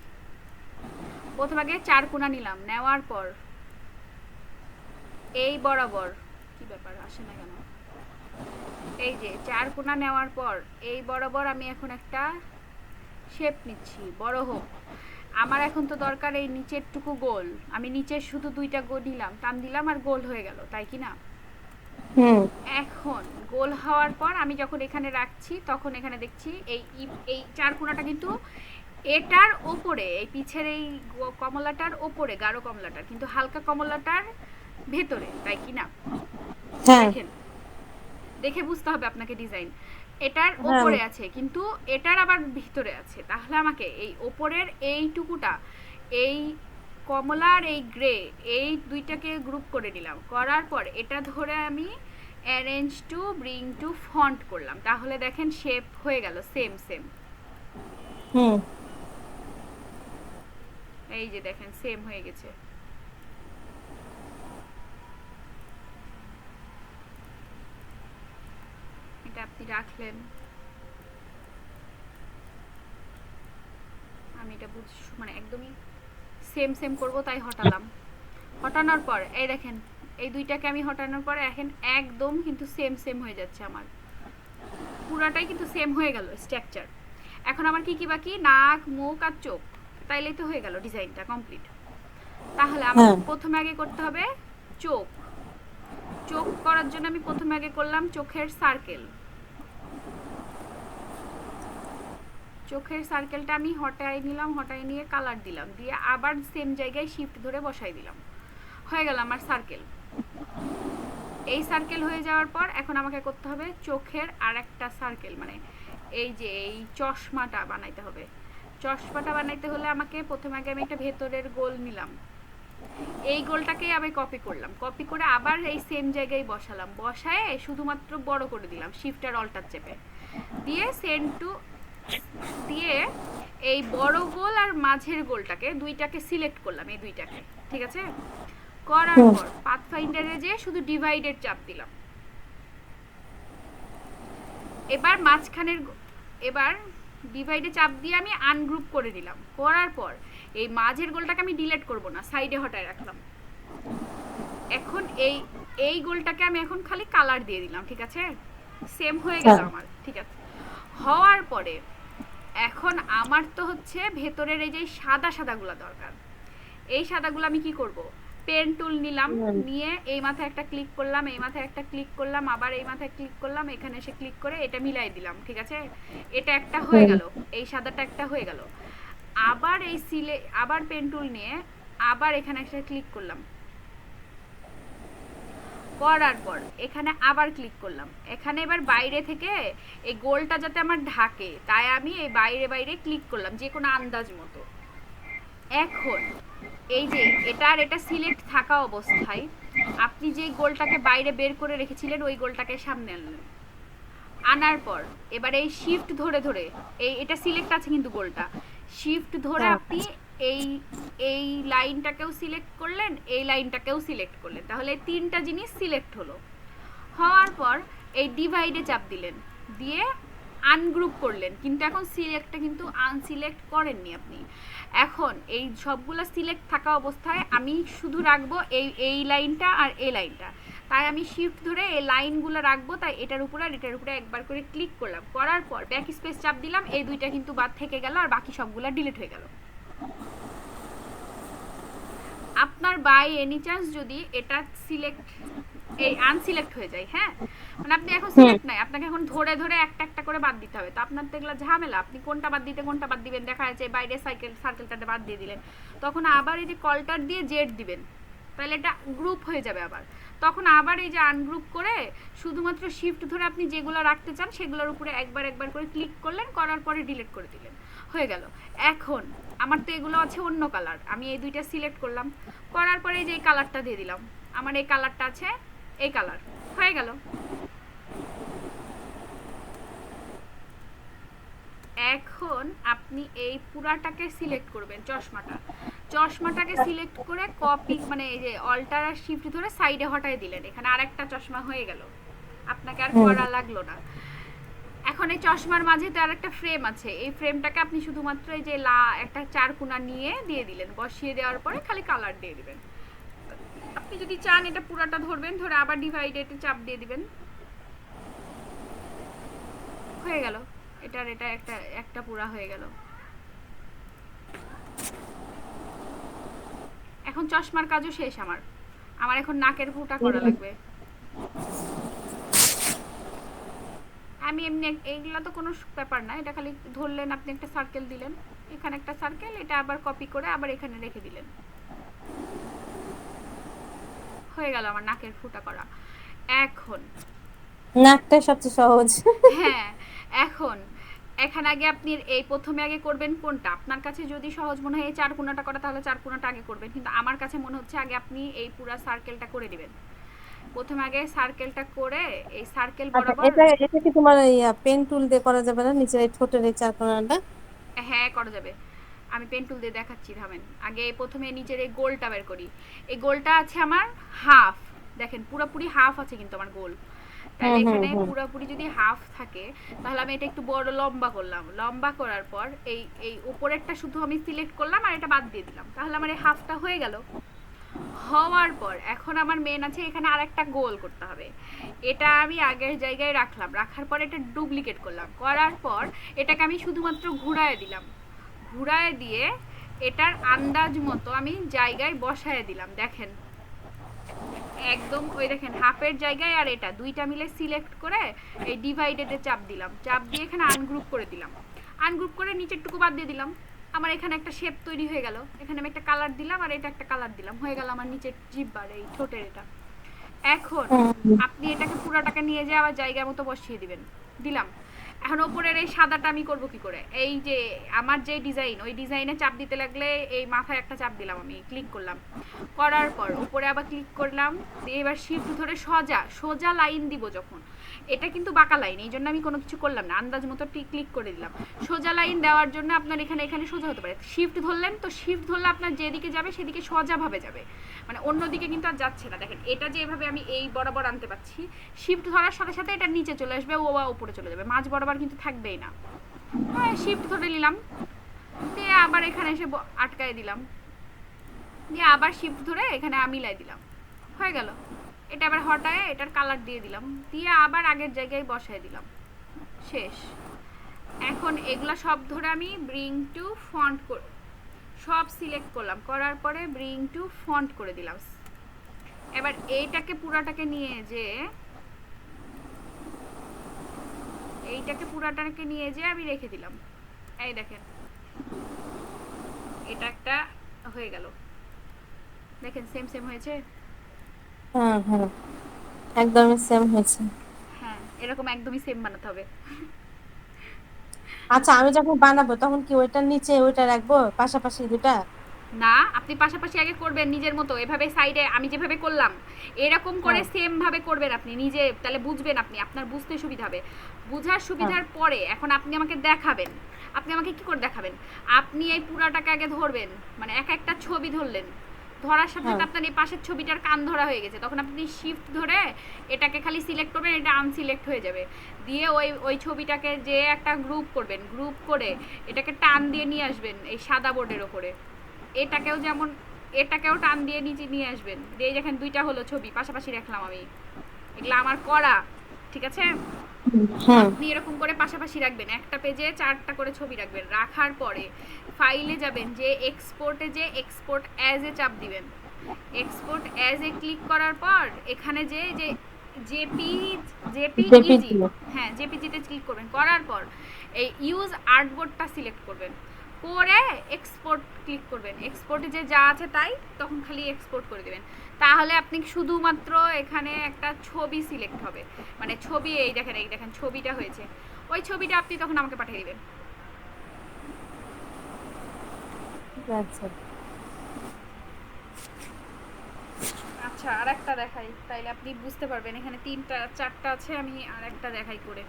প্রথম আগে চারকোনা নিলাম, নেওয়ার পর এই বরাবর, কি ব্যাপার আসে না কেন, এই যে 4 কোণা নেওয়ার পর এই বরাবর আমি এখন একটা শেপ নিচ্ছি, বড় হোক। আমার এখন তো দরকার এই নিচের টুকু গোল, আমি নিচের শুধু 2টা গোল নিলাম, টান দিলাম আর গোল হয়ে গেল, তাই কি না? হুম এখন গোল হওয়ার পর আমি যখন এখানে রাখছি তখন এখানে দেখছি এই 4 কোণাটা কিন্তু এটার ওপরে, এই পিছের এই কমলাটার ওপরে, গাঢ় কমলাটার কিন্তু হালকা কমলাটার ভেতরে, তাই কি না? হ্যাঁ দেখেন, দেখে বুঝতে হবে আপনাকে ডিজাইন, এটার হ্যাঁ ওপরে আছে কিন্তু এটার আবার ভিতরে আছে, তাহলে আমাকে এই ওপরের এইটুকুটা, এই কমলা আর এই গ্রে, এই দুইটাকে গ্রুপ করে নিলাম, করার পর এটা ধরে আমি arrange to bring to font করলাম, তাহলে দেখেন শেপ হয়ে গেল সেম সেম। হুম এই যে দেখেন সেম হয়ে গেছে। এটা আপনি রাখলেন, আমি এটা মানে একদমই সেম সেম করব তাই হটালাম, হটানোর পর এই দেখেন এই দুইটাকে আমি হটানোর পরে এখন একদম কিন্তু সেম সেম হয়ে যাচ্ছে, আমার পুরাটাই কিন্তু সেম হয়ে গেল স্ট্রাকচার। এখন আমার কি কি বাকি, নাক মুখ আর চোখ, তাইলেই তো হয়ে গেল ডিজাইনটা কমপ্লিট। তাহলে আমাকে হ্যাঁ প্রথমে আগে করতে হবে চোখ, চোখ করার জন্য আমি প্রথমে আগে করলাম চোখের সার্কেল, চোখের সার্কেলটা আমি হটাই নিলাম, হটাই নিয়ে কালার দিলাম, দিয়ে আবার সেম জায়গায় শিফট ধরে বসাই দিলাম, হয়ে গেল আমার সার্কেল। এই সার্কেল হয়ে যাওয়ার পর এখন আমাকে করতে হবে চোখের আর একটা সার্কেল, মানে এই যে এই চশমাটা বানাইতে হবে। চশমাটা বানাইতে হলে আমাকে প্রথমে আগে আমি একটা ভেতরের গোল নিলাম, এই গোলটাকেই আমি কপি করলাম, কপি করে আবার এই সেম জায়গায় বসালাম, বসায় শুধুমাত্র বড় করে দিলাম শিফট আর অল্টার চেপে, দিয়ে সেন্ড টু দিয়ে এই বড় গোল আর মাঝের গোলটাকে দুইটাকে সিলেক্ট করলাম, এই দুইটাকে, ঠিক আছে? করার হুম পর পাথফাইন্ডারে যে শুধু ডিভাইডেড চাপ দিলাম, এবার মাঝখানের এবার ডিভাইডে চাপ দিয়ে আমি আনগ্রুপ করে নিলাম, করার পর এই মাঝের গোলটাকে আমি ডিলিট করব না, সাইডে হটায় রাখলাম। এখন এই এই গোলটাকে আমি এখন খালি কালার দিয়ে দিলাম, ঠিক আছে? সেম হয়ে গেল হ্যাঁ আমার, ঠিক আছে? হওয়ার পরে এখন আমার তো হচ্ছে ভেতরের এই যে সাদা সাদাগুলো দরকার, এই সাদাগুলো আমি কি করব, পেন টুল নিলাম, হুম নিয়ে এই মাথায় একটা ক্লিক করলাম, এই মাথায় একটা ক্লিক করলাম, আবার এই মাথায় ক্লিক করলাম, এখানে এসে ক্লিক করে এটা মিলাই দিলাম, ঠিক আছে? এটা একটা হয়ে হুম গেল, এই সাদাটা একটা হয়ে গেল। আবার এই আবার পেন টুল নিয়ে আবার এখানে একটা ক্লিক করলাম, করার পর এখানে আবার ক্লিক করলাম, এখানে এবার বাইরে থেকে এই গোলটা যাতে আমার ঢাকে তাই আমি এই বাইরে বাইরে ক্লিক করলাম যে কোনো আন্দাজ মতো। এখন এই যে এটা আর এটা সিলেক্ট থাকা অবস্থায় আপনি যে গোলটাকে বাইরে বের করে রেখেছিলেন ওই গোলটাকে সামনে আনলেন, আনার পর এবার এই শিফট ধরে ধরে এটা সিলেক্ট আছে কিন্তু গোলটা, শিফট ধরে হ্যাঁ আপনি এই এই লাইনটাকেও সিলেক্ট করলেন, এই লাইনটাকেও সিলেক্ট করলেন, তাহলে এই তিনটা জিনিস সিলেক্ট হলো। হওয়ার পর এই ডিভাইডে চাপ দিলেন, দিয়ে আনগ্রুপ করলেন, কিন্তু এখন সিলেক্টটা কিন্তু আনসিলেক্ট করেননি আপনি। এখন এই সবগুলো সিলেক্ট থাকা অবস্থায় আমি শুধু রাখবো এই লাইনটা আর এই লাইনটা, তাই আমি শিফট ধরে এই লাইনগুলো রাখবো, তাই এটার উপরে আর এটার উপরে একবার করে ক্লিক করলাম, করার পর ব্যাক স্পেস চাপ দিলাম, এই দুইটা কিন্তু বাদ থেকে গেল আর বাকি সবগুলো ডিলিট হয়ে গেল। আপনার বাই এনি চান্স যদি এটা সিলেক্ট এই আনসিলেক্ট হয়ে যায়, হ্যাঁ, মানে আপনি এখন হুম সিলেক্ট নাই, আপনাকে এখন ধরে ধরে একটা একটা করে বাদ দিতে হবে, তো আপনার তো এগুলো ঝামেলা, আপনি কোনটা বাদ দিবেন, দেখা যাচ্ছে বাইরে সার্কেলটাতে বাদ দিয়ে দিলেন, তখন আবার এই যে কল্টার দিয়ে জেড দিবেন, তাহলে এটা গ্রুপ হয়ে যাবে আবার, তখন আবার এই যে আনগ্রুপ করে শুধুমাত্র শিফট ধরে আপনি যেগুলো রাখতে চান সেগুলোর উপরে একবার একবার করে ক্লিক করলেন, করার পরে ডিলিট করে দিলেন, হয়ে গেল। এখন আমার তো এগুলো আছে অন্য কালার, আমি এই দুইটা সিলেক্ট করলাম, করার পরে এই যে এই কালারটা দিয়ে দিলাম, আমার এই কালারটা আছে, এই কালার হয়ে গেল। এখন আপনি এই পুরাটাকে সিলেক্ট করবেন, চশমাটাকে সিলেক্ট করে কপি, মানে এই যে অল্টার আর শিফট ধরে সাইডে হটাই দিলেন, এখানে আরেকটা চশমা হয়ে গেল, আপনাকে আর হুম করা লাগলো না। এখন এই চশমার মাঝে তো আরেকটা ফ্রেম আছে, এই ফ্রেমটাকে আপনি শুধুমাত্র এই যে একটা 4 কোণা নিয়ে দিয়ে দিলেন, বসিয়ে দেওয়ার পরে খালি কালার দিয়ে দিবেন, আপনি আপনি যদি চান এটা পুরাটা ধরবেন, ধরে আবার ডিভাইডেডে চাপ দিয়ে দিবেন, হয়ে গেল। এটা একটা একটা পুরা হয়ে গেল। এখন চশমার কাজও শেষ আমার। আমার এখন নাকের ফুটা করা লাগবে। আমি এমনি এইগুলা তো কোনো ব্যাপার না, এটা খালি ধরলেন, আপনি একটা সার্কেল দিলেন, এখানে একটা সার্কেল, এটা আবার কপি করে আবার এখানে রেখে দিলেন, হয়ে গেল আমার নাকের ফুটা করা। এখন নাকটা সবচেয়ে সহজ। হ্যাঁ, এখন এখানে আগে আপনি এই প্রথমে আগে করবেন কোনটা, আপনার কাছে যদি সহজ মনে হয় এই 4 কোণাটা করা, তাহলে 4 কোণাটা আগে করবেন, কিন্তু আমার কাছে মনে হচ্ছে আগে আপনি এই পুরো সার্কেলটা করে দিবেন। প্রথমে আগে সার্কেলটা করে এই সার্কেল আচ্ছা, বরাবর। এটা কি তোমার পেন টুল দিয়ে করা যাবে না, নিচের এই ঠোঁটের এই চার কোণাটা? হ্যাঁ, করা যাবে। আমি পেন টুল দিয়ে দেখাচ্ছি, থামেন। আগে প্রথমে নিচের এই গোলটা বের করি। এই গোলটা আছে আমার হাফ, দেখেন পুরোপুরি হাফ আছে কিন্তু আমার গোল। তাহলে এখানে পুরোপুরি যদি হাফ থাকে, তাহলে আমি এটা একটু বড় লম্বা করলাম। লম্বা করার পর এই এই উপরেরটা শুধু আমি সিলেক্ট করলাম আর এটা বাদ দিয়ে দিলাম, তাহলে আমার এই হাফটা হয়ে গেল। হওয়ার পর এখন আমার মেন আছে এখানে আরেকটা গোল করতে হবে। এটা আমি আগের জায়গায় রাখলাম, রাখার পর এটা ডুপ্লিকেট করলাম, করার পর এটাকে আমি শুধুমাত্র ঘুরায় দিলাম। ঘুরায় দিয়ে এটার আন্দাজ মতো আমি জায়গায় বসায় দিলাম। দেখেন একদম ওই দেখেন হাফের জায়গায় আর এটা দুইটা মিলে সিলেক্ট করে এই ডিভাইডেডে চাপ দিলাম, চাপ দিয়ে এখানে আনগ্রুপ করে দিলাম। আনগ্রুপ করে নিচের টুকু বাদ দিয়ে দিলাম। আমার এখানে একটা শেপ তৈরি হয়ে গেল। এখানে আমি একটা কালার দিলাম আর এটা একটা কালার দিলাম, হয়ে গেল আমার নিচের জিহ্বার এই ঠোঁটের এটা। এখন আপনি এটাকে পুরোটাকে নিয়ে যেয়ে আবার জায়গা মতো বসিয়ে দিবেন। দিলাম। এখন ওপরের এই সাদাটা আমি করব কি করে, এই যে আমার যে ডিজাইন, ওই ডিজাইনে চাপ দিতে লাগলে এই মাথায় একটা চাপ দিলাম, আমি ক্লিক করলাম, করার পর উপরে আবার ক্লিক করলাম, দিয়ে এবার শিফট ধরে সোজা সোজা লাইন দিব। যখন এটা কিন্তু বাঁকা লাইন, এই জন্য আমি কোনো কিছু করলাম না, আন্দাজ মতো ক্লিক করে দিলাম। সোজা লাইন দেওয়ার জন্য আপনার এখানে এখানে সোজা হতে পারে, শিফট ধরলেন তো শিফট ধরলে আপনার যেদিকে যাবে সেদিকে সোজাভাবে যাবে, মানে অন্যদিকে কিন্তু আর যাচ্ছে না। দেখেন এটা যে এভাবে আমি এই বরাবর আনতে পারছি, শিফট ধরার সাথে সাথে এটা নিচে চলে আসবে, ও বা উপরে চলে যাবে, মাঝ বরাবর কিন্তু থাকবেই না। হ্যাঁ, শিফট ধরে নিলাম, দিয়ে আবার এখানে এসে আটকায় দিলাম, দিয়ে আবার শিফট ধরে এখানে মিলাই দিলাম, হয়ে গেল। এটা আবার হটায় এটার কালার দিয়ে দিলাম, দিয়ে আবার আগের জায়গায় বসায় দিলাম, শেষ। এখন এগুলা সব ধরে আমি ব্রিং টু ফন্ট সব সিলেক্ট করলাম, করার পরে ব্রিং টু ফন্ট করে দিলাম। এবার এইটাকে পুরাটাকে নিয়ে যে আমি রেখে দিলাম। এই দেখেন এটা একটা হয়ে গেল, দেখেন সেম সেম হয়েছে। হ্যাঁ হ্যাঁ, একদমই সেম হয়েছে। হ্যাঁ, এরকম একদমই সেম বানাতে হবে। আচ্ছা, আমি যখন বানাবো তখন কি ওইটার নিচে ওইটা রাখবো পাশাপাশি দুটা? না, আপনি পাশাপাশি আগে করবেন নিজের মতো, এভাবে সাইডে আমি যেভাবে করলাম এরকম করে হ্যাঁ সেম ভাবে করবেন আপনি নিজে, তাহলে বুঝবেন, আপনি আপনার বুঝতে সুবিধা হবে। বুঝার হ্যাঁ সুবিধার পরে এখন আপনি আমাকে দেখাবেন। আপনি আমাকে কি করে দেখাবেন, আপনি এই পুরাটাকে আগে ধরবেন, মানে এক একটা ছবি ধরলেন, ধরার সাথে হ্যাঁ সাথে আপনার এই পাশের ছবিটার কান ধরা হয়ে গেছে, তখন আপনি শিফট ধরে এটাকে খালি সিলেক্ট করবেন, এটা আনসিলেক্ট হয়ে যাবে। দিয়ে ওই ওই ছবিটাকে যে একটা গ্রুপ করবেন, গ্রুপ করে এটাকে টান দিয়ে নিয়ে আসবেন এই সাদা বোর্ডের ওপরে। এটাকেও যেমন এটাকেও টান দিয়ে নিচে নিয়ে আসবেন, দিয়ে দেখেন দুইটা হলো ছবি পাশাপাশি রাখলাম আমি, এগুলো আমার করা, ঠিক আছে। হ্যাঁ আপনি এরকম করে পাশাপাশি রাখবেন, একটা পেজে 4টা করে ছবি রাখবেন, রাখার পরে ফাইলে যাবেন, যে এক্সপোর্টে যে এক্সপোর্ট অ্যাজ এ চাপ দিবেন। এক্সপোর্ট অ্যাজ এ ক্লিক করার পর এখানে যে যে জেপিইজি, জেপিজি। হ্যাঁ জেপিজিতে ক্লিক করবেন, করার পর এই ইউজ আর্টবোর্ডটা সিলেক্ট করবেন, করে এক্সপোর্ট ক্লিক করবেন। এক্সপোর্টে যে যা আছে তাই তখন খালি এক্সপোর্ট করে দেবেন, তাহলে আপনি শুধুমাত্র এখানে একটা ছবি সিলেক্ট হবে, মানে ছবি এই দেখেন ছবিটা হয়েছে, ওই ছবিটা আপনি তখন আমাকে পাঠিয়ে দিবেন। আচ্ছা আচ্ছা, আর একটা দেখাই, তাইলে আপনি বুঝতে পারবেন। এখানে 3টা 4টা আছে, আমি আর একটা দেখাই করে।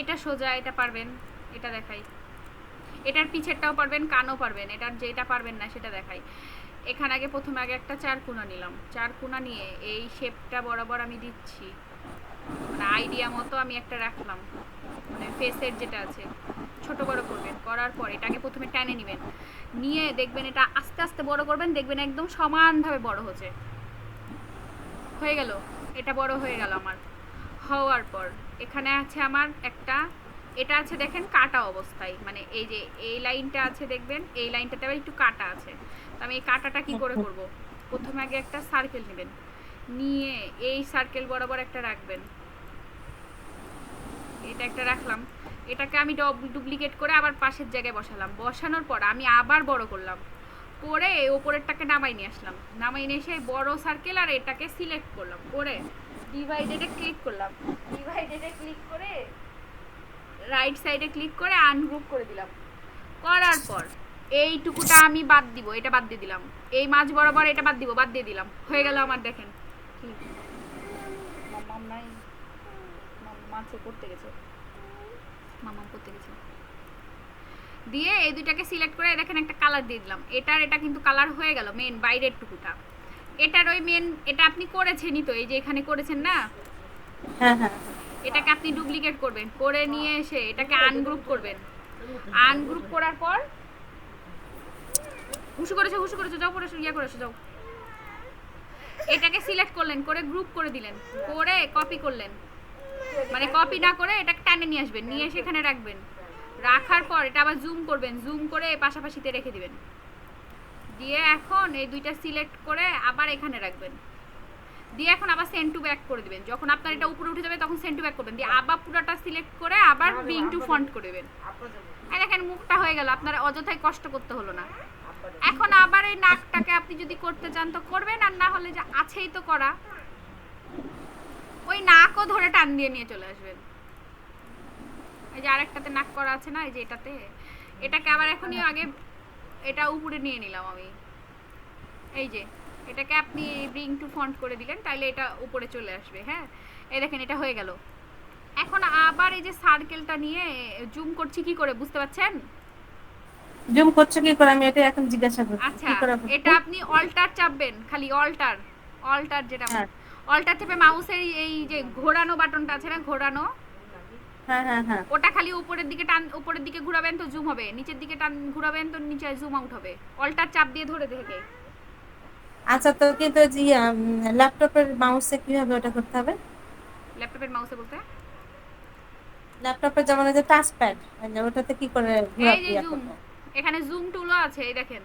এটা সোজা, এটা পারবেন, এটা দেখাই। এটার পিছেরটাও পারবেন, কানও পারবেন, এটার যেটা পারবেন না সেটা দেখাই। এখানে প্রথমে আগে একটা 4 কোণা নিলাম, 4 কোণা নিয়ে এই শেপটা বরাবর আমি দিচ্ছি, মানে আইডিয়া মতো আমি একটা রাখলাম, মানে ফেসের যেটা আছে ছোট বড় করবেন, করার পর এটাকে প্রথমে টেনে নেবেন, নিয়ে দেখবেন এটা আস্তে আস্তে বড় করবেন, দেখবেন একদম সমানভাবে বড় হচ্ছে। হয়ে গেল, এটা বড় হয়ে গেল আমার। হওয়ার পর এখানে আছে আমার একটা, এটা আছে দেখেন কাটা অবস্থায়, মানে এই যে এই লাইনটা আছে দেখবেন, এই লাইনটাতে আবার একটু কাটা আছে। তো আমি এই কাটাটা কি করে করব, প্রথমে আগে একটা সার্কেল নেবেন, নিয়ে এই সার্কেল বরাবর একটা রাখবেন, এটা একটা রাখলাম, এটাকে আমি ডুপ্লিকেট করে আবার পাশের জায়গায় বসালাম, বসানোর পর আমি আবার বড় করলাম, করে ওপরেরটাকে নামাই নিয়ে আসলাম, নামাই নিয়ে এসে বড় সার্কেল আর এটাকে সিলেক্ট করলাম, করে ডিভাইডেডে ক্লিক করলাম, ডিভাইডেডে ক্লিক করে রাইট সাইডে ক্লিক করে আনগ্রুপ করে দিলাম, করার পর এইটুকুটা আমি বাদ দিব, এটা বাদ দিয়ে দিলাম, এই মাঝ বরাবর এটা বাদ দিব, বাদ দিয়ে দিলাম, হয়ে গেল আমার। দেখেন কি মাম্মাম নাই, মাছে করতে গেছে, মাম্মাম করতে গেছে, দিয়ে এই দুইটাকে সিলেক্ট করে দেখেন একটা কালার দিয়ে দিলাম, এটার এটা কিন্তু কালার হয়ে গেল মেন বাইরের টুকুটা, এটার ওই মেন, এটা আপনি করেছেনই তো, এই যে এখানে করেছেন না, হ্যাঁ হ্যাঁ এটাকে আপনি ডুপ্লিকেট করবেন, করে নিয়ে এসে এটাকে আনগ্রুপ করবেন, আনগ্রুপ করার পর হুশু করেছো যাও, পরে ইয়া করেছো যাও, এটাকে সিলেক্ট করলেন, করে গ্রুপ করে দিলেন, করে কপি করলেন, মানে কপি না করে এটাকে টানে নিয়ে আসবেন, নিয়ে এসে এখানে রাখবেন, রাখার পর এটা আবার জুম করবেন, জুম করে পাশাপাশিতে রেখে দিবেন, দিয়ে এখন এই দুইটা সিলেক্ট করে আবার এখানে রাখবেন, দিয়ে এখন আবার সেন্ড টু ব্যাক করে দিবেন, যখন আপনার এটা উপরে উঠে যাবে তখন সেন্ড টু ব্যাক করবেন, দিয়ে আবার পুরোটা সিলেক্ট করে আবার ব্রিং টু ফন্ট করে দেবেন। এই দেখেন মুখটা হয়ে গেল, আপনার অযথাই কষ্ট করতে হলো না। এখন আবার এই নাকটাকে আপনি যদি করতে চান তো করবেন, আর না হলে যে আছেই তো করা, ওই নাকও ধরে টান দিয়ে নিয়ে চলে আসবেন। এই যে আরেকটাতে নাক করা আছে না, এই যে এটাতে, এটাকে আবার এখনই আগে এটা উপরে নিয়ে নিলাম আমি, এই যে এটাকে আপনি ব্রিং টু ফন্ট করে দিলেন, তাইলে এটা উপরে চলে আসবে। হ্যাঁ, এই দেখেন এটা হয়ে গেল। এখন আবার এই যে সার্কেলটা নিয়ে জুম করছি কি করে, বুঝতে পারছেন? জুম করছো কি করে, আমি এটা এখন জিজ্ঞাসা করছি আচ্ছা, কি করে বুঝবো? এটা আপনি অল্টার চাপবেন, খালি অল্টার, অল্টার যেটা হ্যাঁ অল্টার চেপে মাউসের এই যে ঘোরানো বাটনটা আছে না, ঘোরানো, হ্যাঁ হ্যাঁ হ্যাঁ ওটা খালি উপরের দিকে টান, উপরের দিকে ঘোরাবেন তো জুম হবে, নিচের দিকে টান ঘোরাবেন তো নিচে জুম আউট হবে, অল্টার চাপ দিয়ে ধরে থেকে। আচ্ছা, তো কিন্তু যে ল্যাপটপের মাউসে কিভাবে ওটা করতে হবে? ল্যাপটপের মাউসে বলতে ল্যাপটপে যেমন এই যে টাচ প্যাড, ওটাতে কি করে এই যে ইয়া জুম, করবো? এখানে জুম টুলও আছে, এই দেখেন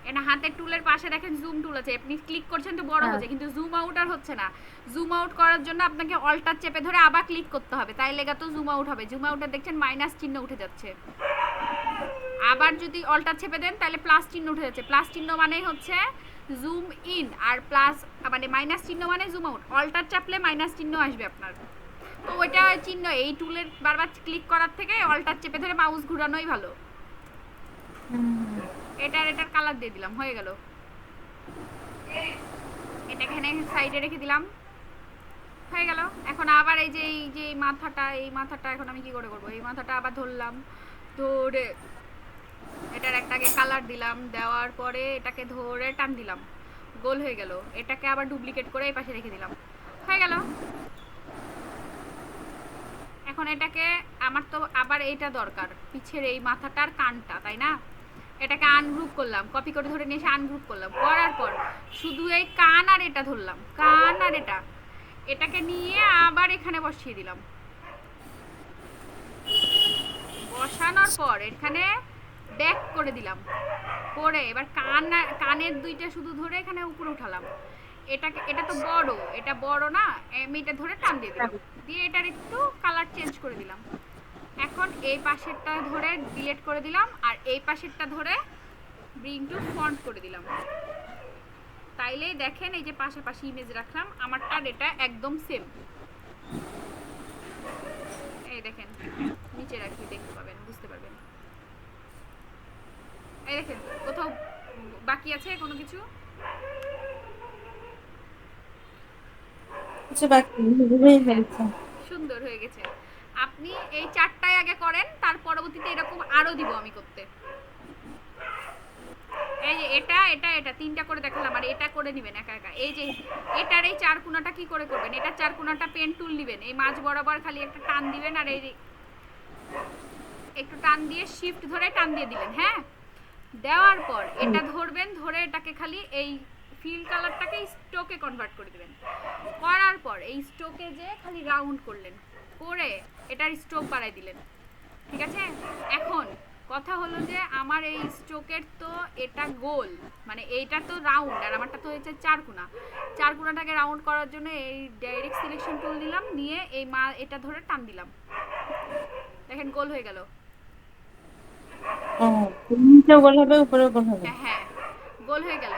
এটা হাতের টুলের পাশে দেখেন জুম টুল আছে, আপনি ক্লিক করছেন তো বড় হ্যাঁ হচ্ছে, কিন্তু জুম আউট আর হচ্ছে না। জুম আউট করার জন্য আপনাকে অল্টার চেপে ধরে আবার ক্লিক করতে হবে, তাই লেগা তো জুম আউট হবে। জুম আউটে দেখছেন মাইনাস চিহ্ন উঠে যাচ্ছে, আবার যদি অল্টার চেপে দেন তাহলে প্লাস চিহ্ন উঠে যাচ্ছে, প্লাস চিহ্ন মানেই হচ্ছে জুম ইন, আর প্লাস মানে মাইনাস চিহ্ন মানে জুম আউট। অল্টার চাপলে মাইনাস চিহ্ন আসবে আপনার, তো ওইটা চিহ্ন এই টুলের বারবার ক্লিক করার থেকে অল্টার চেপে ধরে মাউস ঘোরানোই ভালো। এটার কালার দিয়ে দিলাম, হয়ে গেল। এটা এখানে সাইডে রেখে দিলাম, হয়ে গেল। এখন আবার এই যে মাথাটা এখন আমি কি করে করব, এই মাথাটা আবার ধরলাম, ধরে এটার একটাকে কালার দিলাম, দেওয়ার পরে এটাকে ধরে টান দিলাম, গোল হয়ে গেল। এটাকে আবার ডুপ্লিকেট করে এই পাশে রেখে দিলাম, হয়ে গেল। এখন এটাকে আমার তো আবার এইটা দরকার, পিছের এই মাথাটার কানটা, তাই না? এটাকে আনগ্রুপ করলাম, কপি করে ধরে নিয়ে এসে আনগ্রুপ করলাম, করার পর শুধু এই কান আর এটা ধরলাম, কান আর এটাকে নিয়ে আবার এখানে বসিয়ে দিলাম, বসানোর পর এখানে ব্যাক করে দিলাম, করে এবার কানের দুইটা শুধু ধরে এখানে উপরে উঠালাম। এটা তো বড়, এটা বড় না, আমি এটা ধরে টান দিয়ে দিলাম, দিয়ে এটার একটু কালার চেঞ্জ করে দিলাম। এখন এই পাশেরটা ধরে ডিলিট করে দিলাম, আর এই পাশেরটা ধরে ব্রিং টু ফন্ট করে দিলাম, তাইলেই দেখেন এই যে পাশাপাশি ইমেজ রাখলাম, আমারটা এটা একদম সেম। এই দেখেন নিচে রাখি, দেখতে পাবেন, বুঝতে পারবেন। এই দেখেন কোথাও বাকি আছে কোনো কিছু? কিছু বাকি হয়ে গেছে। সুন্দর হয়ে গেছে। আপনি এই চারটায় আগে করেন, তার পরবর্তীতে এরকম আরো দিব আমি করতে। এই যে এটা এটা এটা তিনটা করে দেখালাম, আর এটা করে নেবেন একা একা। এই যে এটার এই চার কোণাটা কি করে করবেন, এটার চার কোণাটা পেন টুল নেবেন, এই মাঝ বরাবর খালি একটা টান দিবেন, আর এই একটু টান দিয়ে শিফট ধরে টান দিয়ে দিলেন, হ্যাঁ। দেওয়ার পর এটা ধরবেন, ধরে এটাকে খালি এই ফিল কালারটাকে স্ট্রোকে কনভার্ট করে দিবেন। করার পর এই স্ট্রোকে যে খালি রাউন্ড করলেন, করে এটার স্ট্রোক বাড়াই দিলেন, ঠিক আছে। এখন কথা হলো যে আমার এই স্ট্রোকের তো এটা গোল, মানে এইটা তো রাউন্ড আর আমারটা তো হচ্ছে চারকোনা। চারকোনাটাকে রাউন্ড করার জন্য এই ডাইরেক্ট সিলেকশন টুল নিলাম, নিয়ে এই এটা ধরে টান দিলাম, দেখেন গোল হয়ে গেল। নিচেও গোল হবে, উপরেও গোল হবে। হ্যাঁ, গোল হয়ে গেল।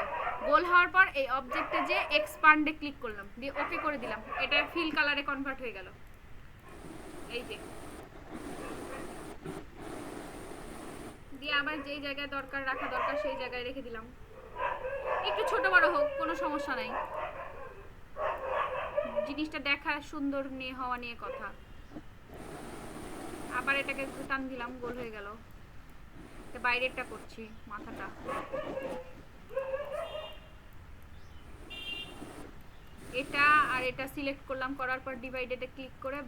গোল হওয়ার পর এই অবজেক্টে যে এক্সপান্ডে ক্লিক করলাম, দিয়ে ওকে করে দিলাম, এটা ফিল কালারে কনভার্ট হয়ে গেল। এই যে দিয়ে আবার যেই জায়গায় দরকার রাখা দরকার সেই জায়গায় রেখে দিলাম। একটু ছোট বড় হোক কোনো সমস্যা নাই, জিনিসটা দেখা সুন্দর নিয়ে হওয়া নিয়ে কথা। আবার এটাকে একটু টান দিলাম, গোল হয়ে গেল। বাইরেরটা করছি, মাথাটা এটা আর এটা সিলেক্ট করলাম, করার পর ডিভাইডেডে ক্লিক করে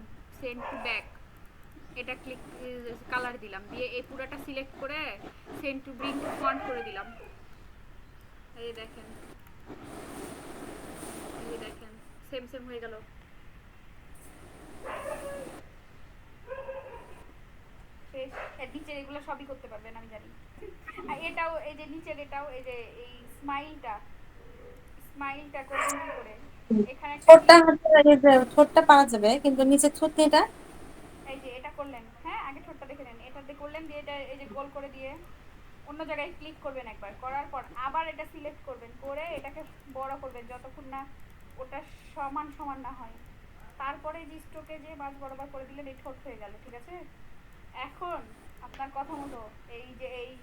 সেন্ড টু ব্যাক এটা ক্লিক কালার দিলাম, দিয়ে এই পুরোটা সিলেক্ট করে send to bring to front করে দিলাম। এই দেখেন, এই দেখেন সেম সেম হয়ে গেল। নিচের এগুলো সবই করতে পারবেন আমি জানি। আর এটাও এই যে নিচের এটাও এই যে এই স্মাইলটা করবেন কি করে, এখানে ঠোঁটটা ঠোঁটটা পাওয়া যাবে, কিন্তু নিচে থুতনিটা এই যে এটা করলেন, হ্যাঁ আগে ঠোঁটটা দেখে নেন, এটা দিয়ে করলেন, দিয়ে এটা এই যে গোল করে দিয়ে অন্য জায়গায় ক্লিক করবেন একবার, করার পর আবার এটা সিলেক্ট করবেন, করে এটাকে বড় করবেন যতক্ষণ না ওটা সমান সমান না হয়। তারপরে যে স্ট্রোকে যে মাছ বরাবর করে দিলেন, এই ঠোঁট হয়ে গেল, ঠিক আছে। এখন আপনার কথা মতো এই যে এই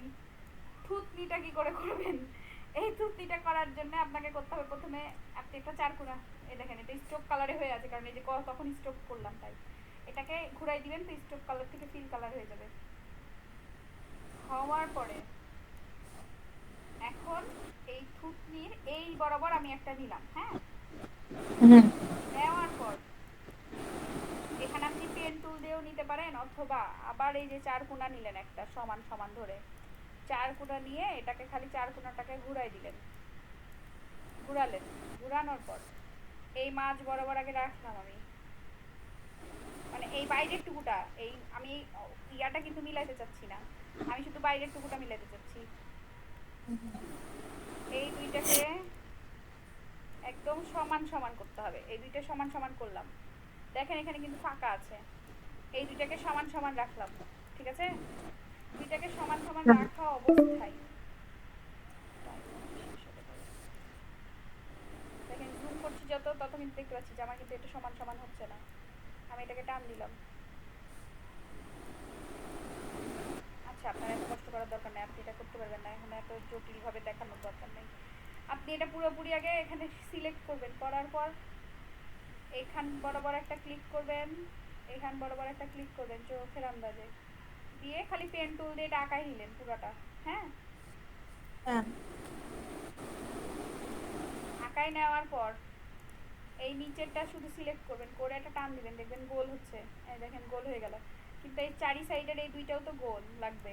থুতনিটা কি করে করবেন, এই থুতনিটা করার জন্য আপনাকে করতে হবে প্রথমে আপনি একটা চারকোনা, এই দেখেন এটা স্ট্রোক কালারে হয়ে আছে, কারণ এই যে তখন স্ট্রোক করলাম, তাই এটাকে ঘুরাই দিবেন, তো স্ট্রোক কালার থেকে ফিল কালার হয়ে যাবে। হওয়ার পরে এখন এই থুতনির এই বরাবর আমি একটা নিলাম, হ্যাঁ। নেওয়ার পর এখানে আপনি পেন টুল দিয়েও নিতে পারেন, অথবা আবার এই যে চার কোণা নিলেন একটা সমান সমান ধরে, চার কোণা নিয়ে এটাকে খালি চার কোণাটাকে ঘুরাই দিলেন, ঘুরালেন। ঘুরানোর পর এই মাছ বরাবর আগে রাখলাম আমি, মানে এই বাইরের টুকুটা, এই আমি ইয়াটা কিন্তু মিলাইতে চাচ্ছি না, আমি শুধু বাইরের টুকুটা মিলাইতে চাচ্ছি। এই দুইটাকে একদম সমান সমান করতে হবে, এই দুইটা সমান সমান করলাম, দেখেন এখানে কিন্তু ফাঁকা আছে, এই দুইটাকে সমান সমান রাখলাম, ঠিক আছে। দুইটাকে সমান সমান রাখা অবস্থায় দেখেন জুম করছি যত, তত কিন্তু দেখতে পাচ্ছি যে আমার কিন্তু এটা সমান সমান হচ্ছে না। আমি এটাকে টান দিলাম। আচ্ছা, আপনার এত কষ্ট করার দরকার নেই, আপনি এটা করতে পারবেন না, এখন এত জটিলভাবে দেখানোর দরকার নেই। আপনি এটা পুরোপুরি আগে এখানে সিলেক্ট করবেন, করার পর এখান বরাবর একটা ক্লিক করবেন, এখান বরাবর একটা ক্লিক করবেন চোখের আন্দাজে, দিয়ে খালি পেন টুল দিয়ে এটা আঁকাই নিলেন পুরোটা, হ্যাঁ। আঁকাই নেওয়ার পর এই নিচেরটা শুধু সিলেক্ট করবেন, করে একটা টান দিবেন, দেখবেন গোল হচ্ছে, এই দেখেন গোল হয়ে গেল। কিন্তু এই চারি সাইডের এই দুইটাও তো গোল লাগবে,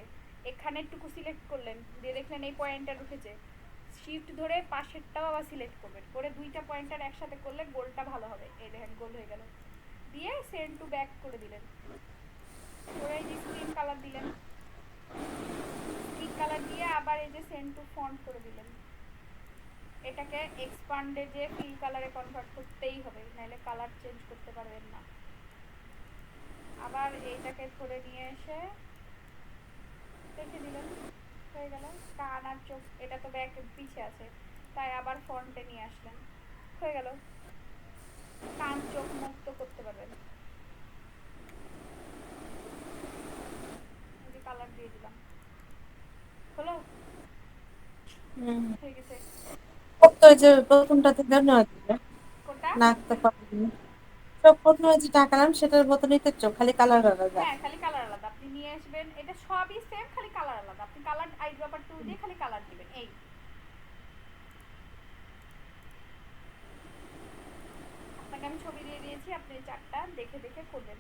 এখানের টুকু সিলেক্ট করলেন, দিয়ে দেখলেন এই পয়েন্টটা উঠেছে, শিফট ধরে পাশেরটাও আবার সিলেক্ট করবেন, করে দুইটা পয়েন্টার একসাথে করলে গোলটা ভালো হবে, এই দেখেন গোল হয়ে গেল। দিয়ে সেন্ড টু ব্যাক করে দিলেন, করে এই যে স্ক্রিন কালার দিলেন, স্ক্রিন কালার দিয়ে আবার এই যে সেন্ড টু ফন্ট করে দিলেন। এটাকে এক্সপান্ডে যে ফিল কালারে কনভার্ট করতেই হবে, নাহলে কালার চেঞ্জ করতে পারবেন না। আবার এইটাকে ধরে নিয়ে এসে রেখে দিলেন, হয়ে গেল। কান আর চোখ এটা তো ব্যাক পিছে আছে, তাই আবার ফ্রন্টে নিয়ে আসলেন, হয়ে গেল। কান চোখ মুক্ত করতে পারবেন, এই যে কালার দিয়ে দিলাম, হলো, হয়ে গেছে। তো ওই যে প্রথমটাতে ধন্যবাদ কোনটা? নাক তো পারবেন। সব প্রথমে যে টাকালাম সেটার মতনই তো চোখ, খালি কালার আলাদা। হ্যাঁ, খালি কালার আলাদা, আপনি নিয়ে আসবেন, এটা সবই সেম, খালি কালার আলাদা। আপনি কালার আইড্রপার টুল দিয়ে খালি কালার দিবেন, এই আপনাকে আমি ছবি দিয়ে দিয়েছি, আপনি চারটা দেখে দেখে করবেন।